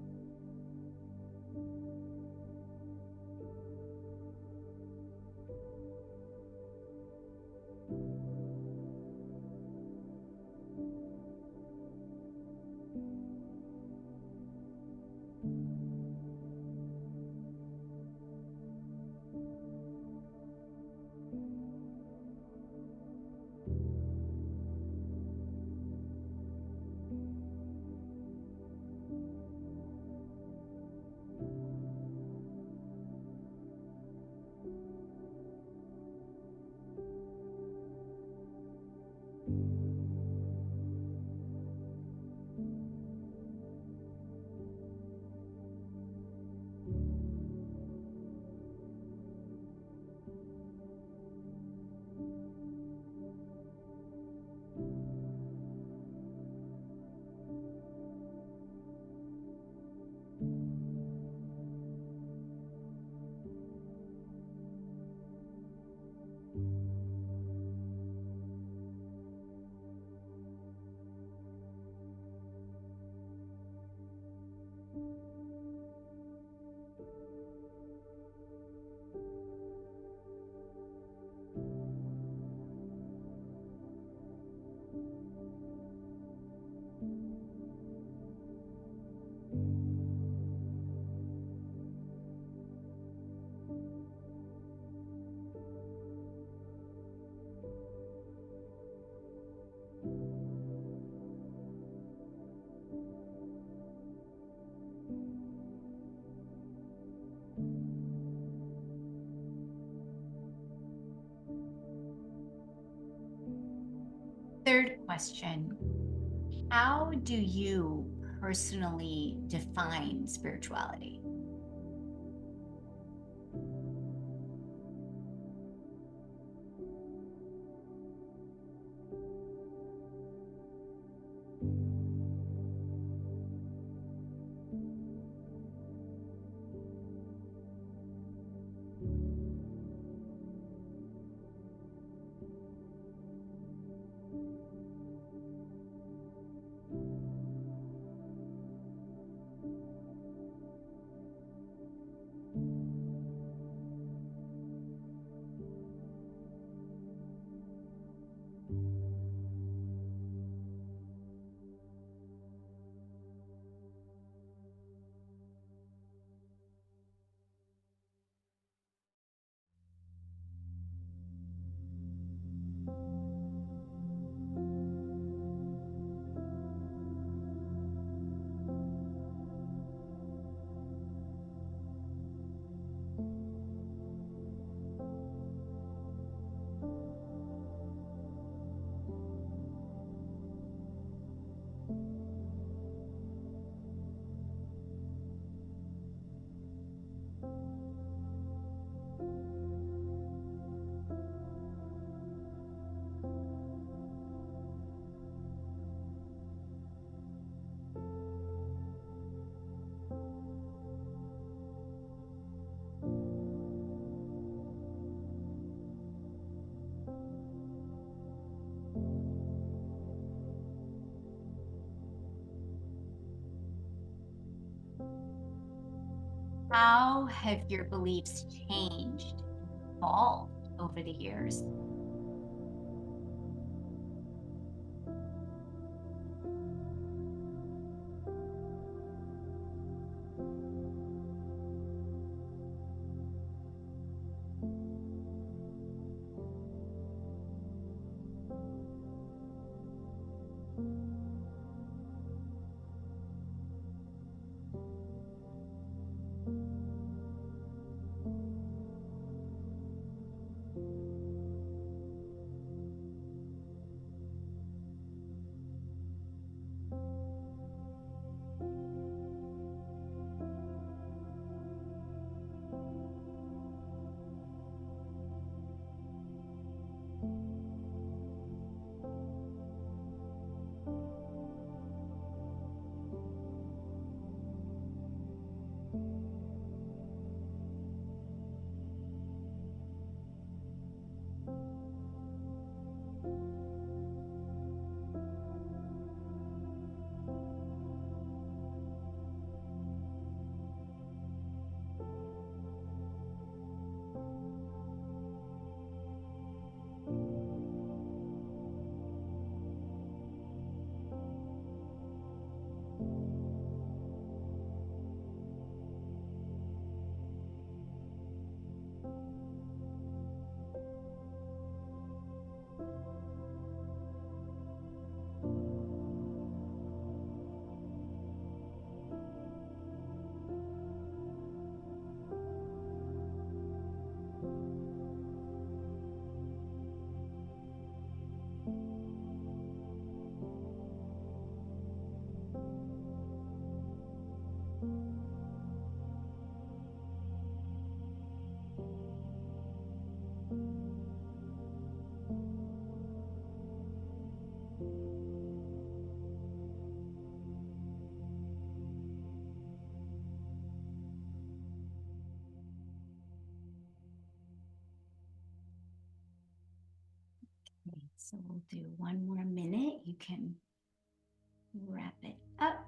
Third question, how do you personally define spirituality? How have your beliefs changed, evolved over the years? So we'll do one more minute. You can wrap it up.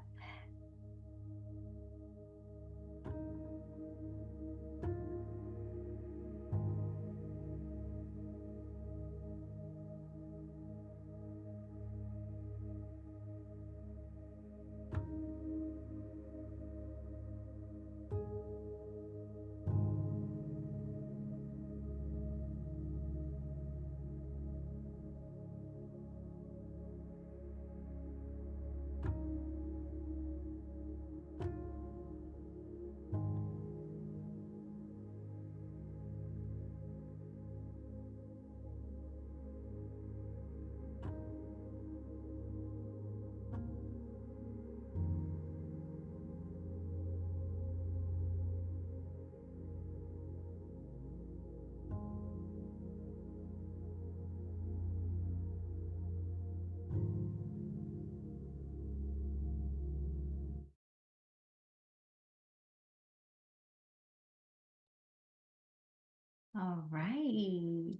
All right.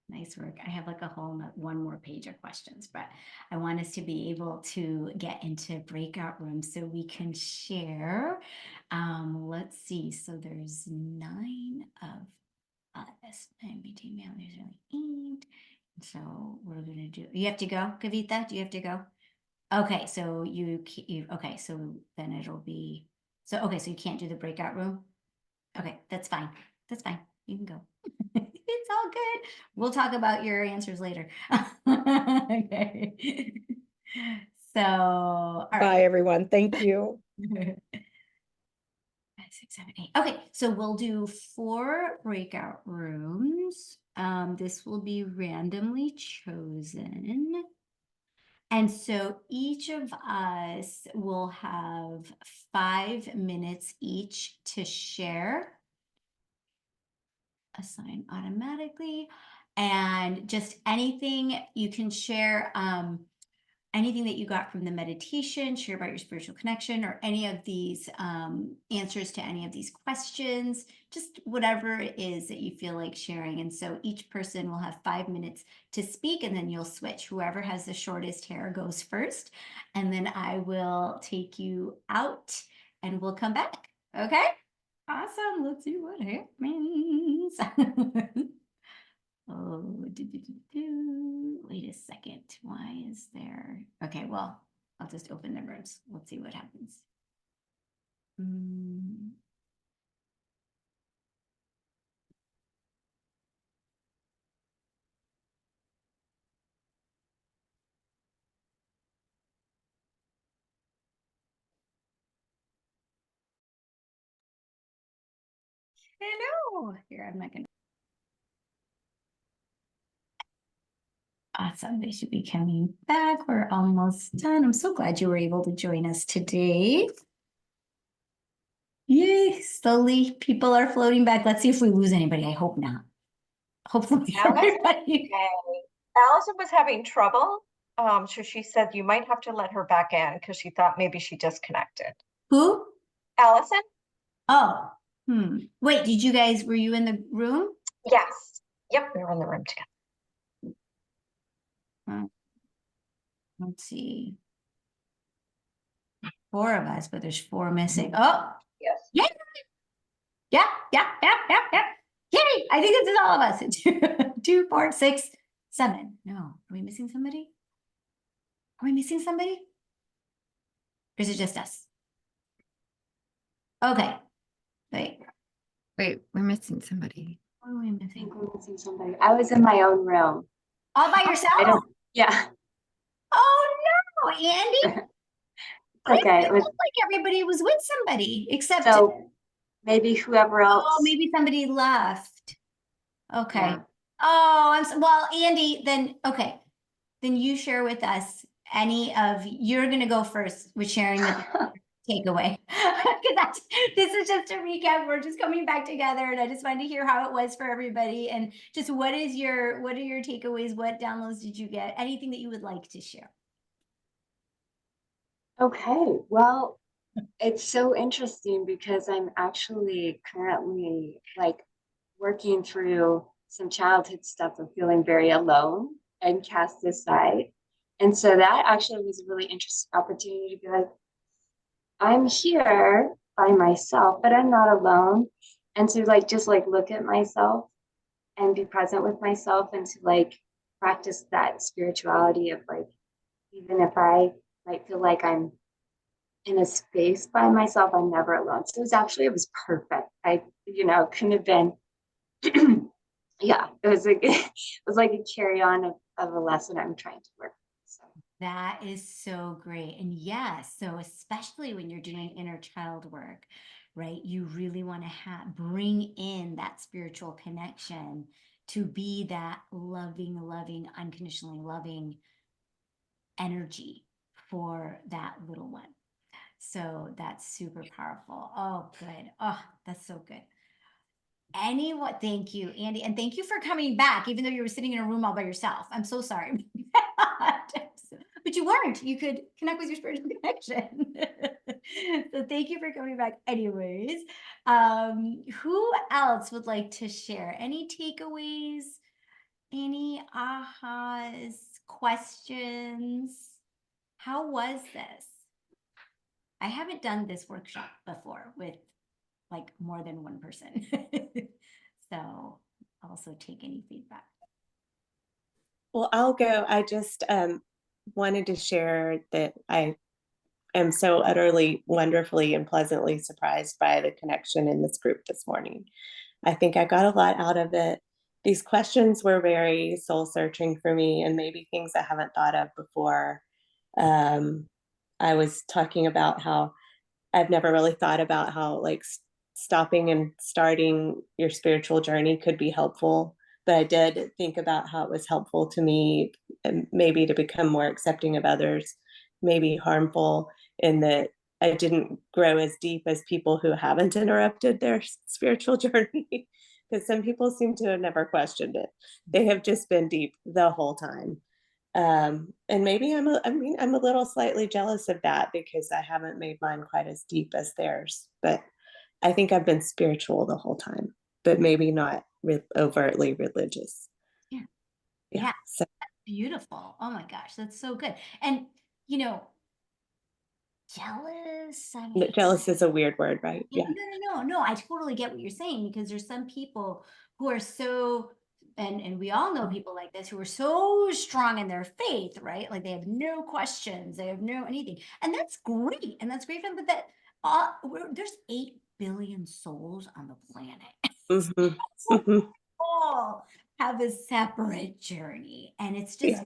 Nice work. I have like a whole one more page of questions, but I want us to be able to get into breakout rooms so we can share. Let's see. So there's 9 of us. MBT mail, there's only 8. So we're gonna do. You have to go, Kavita. Do you have to go? Okay. So you okay. So then it'll be. So okay. So you can't do the breakout room. Okay, that's fine. That's fine. You can go. It's all good. We'll talk about your answers later. Okay. So, all Bye, right. everyone. Thank you. 5, 6, 7, 8. Okay, so we'll do 4 breakout rooms. This will be randomly chosen. And so each of us will have 5 minutes each to share. Assign automatically, and just anything you can share, anything that you got from the meditation, share about your spiritual connection, or any of these answers to any of these questions, just whatever it is that you feel like sharing. And so each person will have 5 minutes to speak, and then you'll switch. Whoever has the shortest hair goes first, and then I will take you out and we'll come back. Okay? Awesome. Let's see what happens. Oh, wait a second. Why is there? Okay, well, I'll just open the rooms. Let's see what happens. Hello. Here, I'm not gonna. Awesome. They should be coming back. We're almost done. I'm so glad you were able to join us today. Yay, slowly people are floating back. Let's see if we lose anybody. I hope not. Hopefully everybody. Allison was having trouble. So she said you might have to let her back in because she thought maybe she disconnected. Who? Allison? Oh, wait, were you in the room? Yes. Yep, we were in the room together. Let's see. 4 of us, but there's 4 missing. Oh, Yes. yeah. Yeah. Yay! I think this is all of us. 2, 4, 6, 7. No, are we missing somebody? Are we missing somebody? Or is it just us? Okay. Wait. Wait, we're missing somebody. What are we I missing? think we're missing somebody. I was in my own room. All by yourself? I don't, yeah, Oh no, Andy. okay. It looked like everybody was with somebody except So maybe whoever else. oh, maybe somebody left. Okay. Yeah. Oh, well, Andy, then okay. Then you share with us you're gonna go first with sharing the takeaway. Because this is just a recap. We're just coming back together, and I just wanted to hear how it was for everybody. And just what are your takeaways? What downloads did you get? Anything that you would like to share? Okay, well, it's so interesting because I'm actually currently like working through some childhood stuff of feeling very alone. and cast aside. And so that actually was a really interesting opportunity to be like, I'm here by myself, but I'm not alone. And to like just like look at myself and be present with myself and to like practice that spirituality of like, even if I might feel like I'm in a space by myself, I'm never alone. So it was perfect. I, couldn't have been, yeah, it was like, it was like a carry on of a lesson I'm trying to work. So. That is so great. And yes, so especially when you're doing inner child work, right? You really want to bring in that spiritual connection to be that loving, unconditionally loving energy for that little one. So that's super powerful. Oh, good. Oh, that's so good. Anyone, thank you, Andy. And thank you for coming back, even though you were sitting in a room all by yourself. I'm so sorry. But you weren't. You could connect with your spiritual connection. So thank you for coming back anyways. Who else would like to share? Any takeaways? Any ahas, questions? How was this? I haven't done this workshop before with like more than one person. So also take any feedback. Well, I'll go. I just wanted to share that I am so utterly, wonderfully, and pleasantly surprised by the connection in this group this morning. I think I got a lot out of it. These questions were very soul searching for me and maybe things I haven't thought of before. I was talking about how I've never really thought about how like stopping and starting your spiritual journey could be helpful. But I did think about how it was helpful to me and maybe to become more accepting of others, maybe harmful in that I didn't grow as deep as people who haven't interrupted their spiritual journey. Because some people seem to have never questioned it. They have just been deep the whole time. And maybe I'm a little slightly jealous of that because I haven't made mine quite as deep as theirs. But I think I've been spiritual the whole time, but maybe not overtly religious. Yeah. Yeah. So Beautiful. Oh my gosh, that's so good. And jealous. I mean, jealous is a weird word, right? yeah. Yeah. No. I totally get what you're saying because there's some people who are so, and we all know people like this who are so strong in their faith, right? Like they have no questions, they have no anything, and that's great, and that's great for them. But there's 8 billion souls on the planet. Mm-hmm. So Mm-hmm. all have a separate journey, and it's just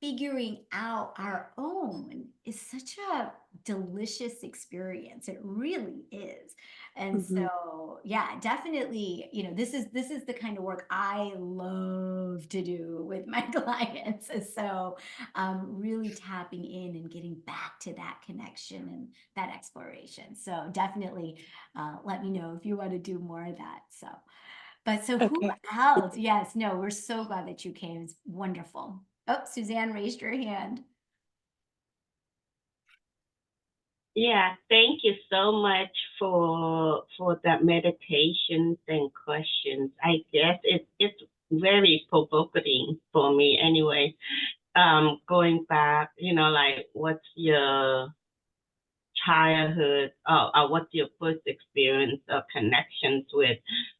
figuring out our own is such a delicious experience. It really is. And Mm-hmm. so, yeah, definitely, this is the kind of work I love to do with my clients. So, really tapping in and getting back to that connection and that exploration. So, definitely let me know if you want to do more of that. So who Okay. else? Yes, no, we're so glad that you came. It's wonderful. Oh, Suzanne raised your hand. Yeah, thank you so much for that meditations and questions. I guess it's very provoking for me anyway. Going back, like what's your childhood, what's your first experience of connections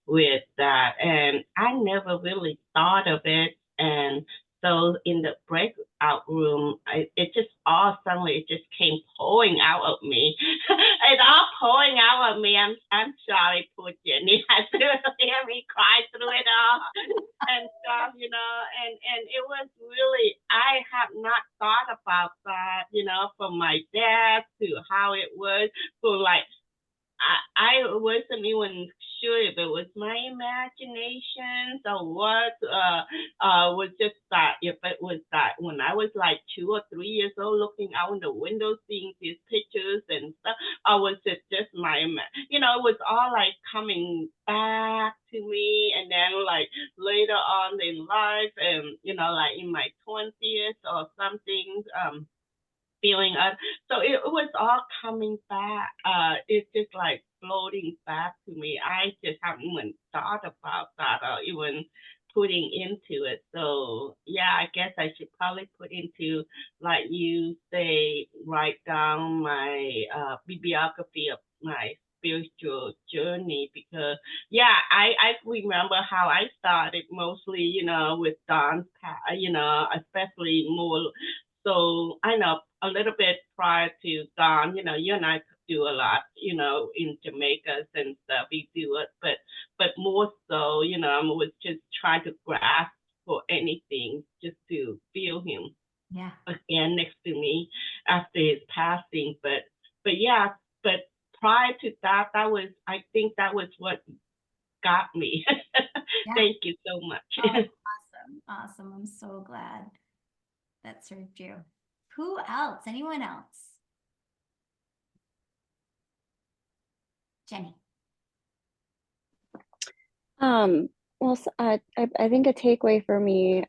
with that? And I never really thought of it. And so in the breakout room, it just all suddenly it just came pouring out of me. It's all pouring out of me. I'm sorry, poor Jenny. I to hear me cry through it all and stuff, and it was really, I have not thought about that, from my dad to how it was. So like I wasn't even sure if it was my imagination or what. Was just that if it was that when I was like 2 or 3 years old, looking out the window, seeing these pictures and stuff, or was it just my, it was all like coming back to me, and then like later on in life, and like in my 20s or something, feeling so it was all coming back. It's just like floating back to me. I just haven't even thought about that or even putting into it. So yeah, I guess I should probably put into, like you say, write down my bibliography of my spiritual journey, because yeah, I remember how I started mostly, with dance, especially more. So I know a little bit prior to Don, you and I do a lot, in Jamaica and stuff. We do it, but more so, I was just trying to grasp for anything, just to feel him Yeah. again next to me after his passing. But yeah, but prior to that, I think that was what got me. Yeah. Thank you so much. Oh, awesome. Awesome. I'm so glad that served you. Who else? Anyone else? Jenny. Well, I think a takeaway for me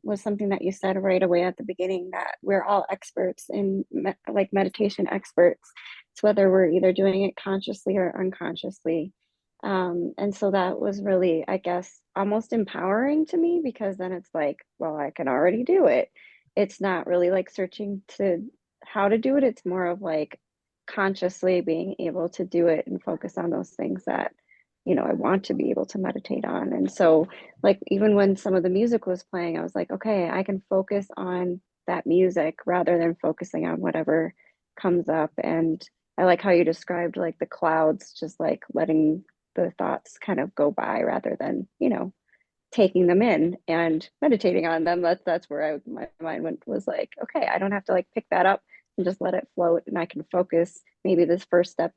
was something that you said right away at the beginning, that we're all experts in like meditation experts. It's whether we're either doing it consciously or unconsciously. And so that was really, I guess, almost empowering to me, because then it's like, well, I can already do it. It's not really like searching to how to do it. It's more of like consciously being able to do it and focus on those things that I want to be able to meditate on. And so, like, even when some of the music was playing, I was like, okay, I can focus on that music rather than focusing on whatever comes up. And I like how you described like the clouds, just like letting the thoughts kind of go by rather than, taking them in and meditating on them. That's where my mind was like, okay, I don't have to like pick that up and just let it float, and I can focus. Maybe this first step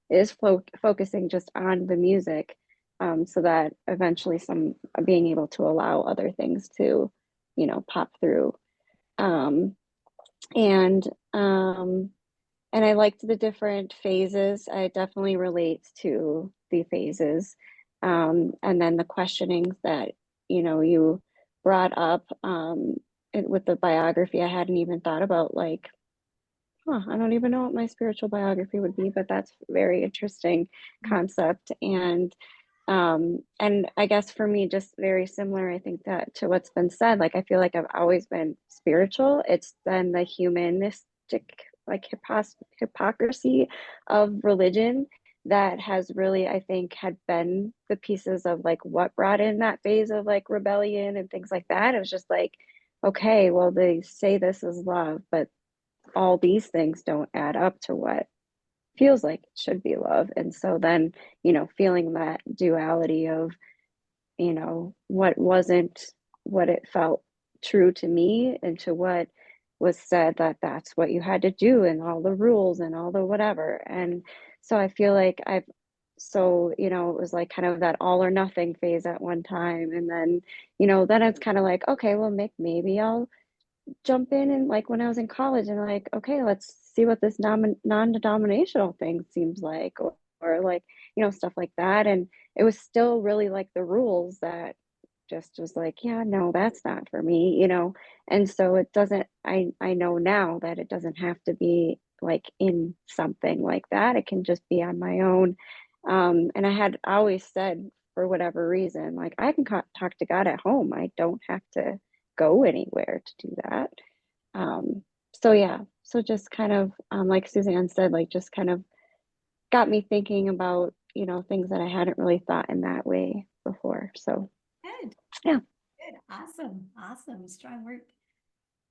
is focusing just on the music, so that eventually some being able to allow other things to, pop through. Um, and and I liked the different phases. I definitely relate to the phases. And then the questionings that, you brought up with the biography. I hadn't even thought about like, I don't even know what my spiritual biography would be, but that's a very interesting concept. And I guess for me, just very similar, I think, that to what's been said, like I feel like I've always been spiritual. It's then the humanistic, like hypocrisy of religion that has really, I think, had been the pieces of like what brought in that phase of like rebellion and things like that. It was just like, okay, well, they say this is love, but all these things don't add up to what feels like it should be love. And so then, feeling that duality of, what wasn't what it felt true to me, and to what was said that that's what you had to do, and all the rules and all the whatever. And so I feel like it was like kind of that all or nothing phase at one time. And then, then it's kind of like, okay, well, maybe I'll jump in, and like when I was in college, and like, okay, let's see what this non-denominational thing seems like, or like, stuff like that. And it was still really like the rules that just was like, yeah, no, that's not for me, And so it doesn't, I know now that it doesn't have to be like in something like that. It can just be on my own. And I had always said, for whatever reason, like I can talk to God at home. I don't have to go anywhere to do that. So yeah, so just kind of like Suzanne said, like just kind of got me thinking about, things that I hadn't really thought in that way before. So Good. yeah. Good. Awesome. Awesome. Strong work.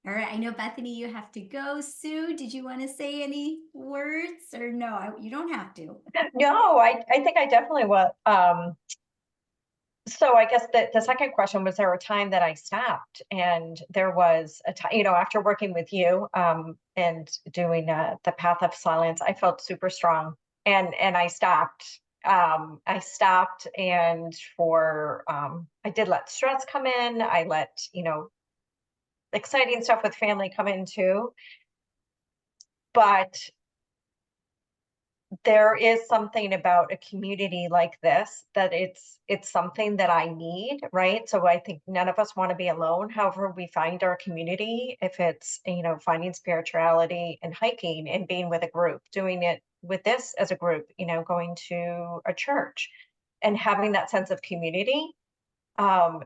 All right. I know, Bethany, you have to go. Sue, did you want to say any words, or no? You don't have to. No, I think I definitely will. So I guess the second question was, there a time that I stopped? And there was a time, after working with you and doing the path of silence, I felt super strong, and I stopped. And for I did let stress come in. I let exciting stuff with family come in too. But there is something about a community like this, that it's something that I need, right? So I think none of us want to be alone. However, we find our community, if it's, finding spirituality and hiking and being with a group, doing it with this as a group, going to a church and having that sense of community.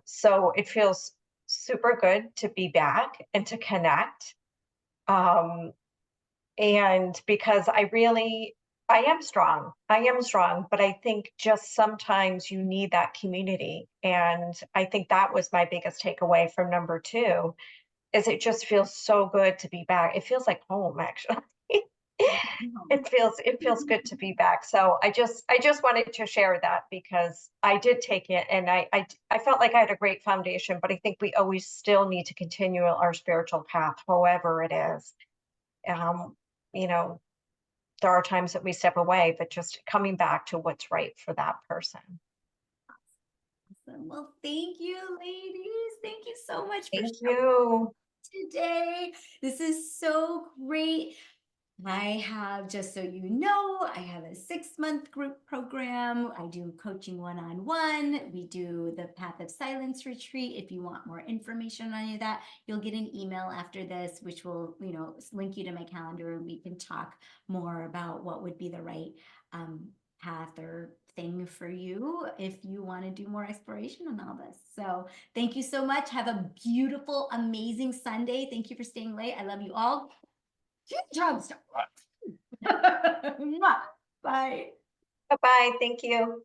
So it feels super good to be back and to connect. And because I am strong, but I think just sometimes you need that community. And I think that was my biggest takeaway from number 2, is it just feels so good to be back. It feels like home, actually. It feels good to be back. So I just wanted to share that because I did take it, and I felt like I had a great foundation, but I think we always still need to continue our spiritual path, however it is. You know, there are times that we step away, but just coming back to what's right for that person. Awesome. Well, thank you, ladies. Thank you so much for Thank sharing you. today. This is so great. I have, just so you know, I have a 6-month group program. I do coaching one-on-one. We do the Path of Silence retreat. If you want more information on any of that, you'll get an email after this, which will, link you to my calendar, and we can talk more about what would be the right path or thing for you if you want to do more exploration on all this. So thank you so much. Have a beautiful, amazing Sunday. Thank you for staying late. I love you all. Good job, Star. Bye. Bye-bye. Thank you.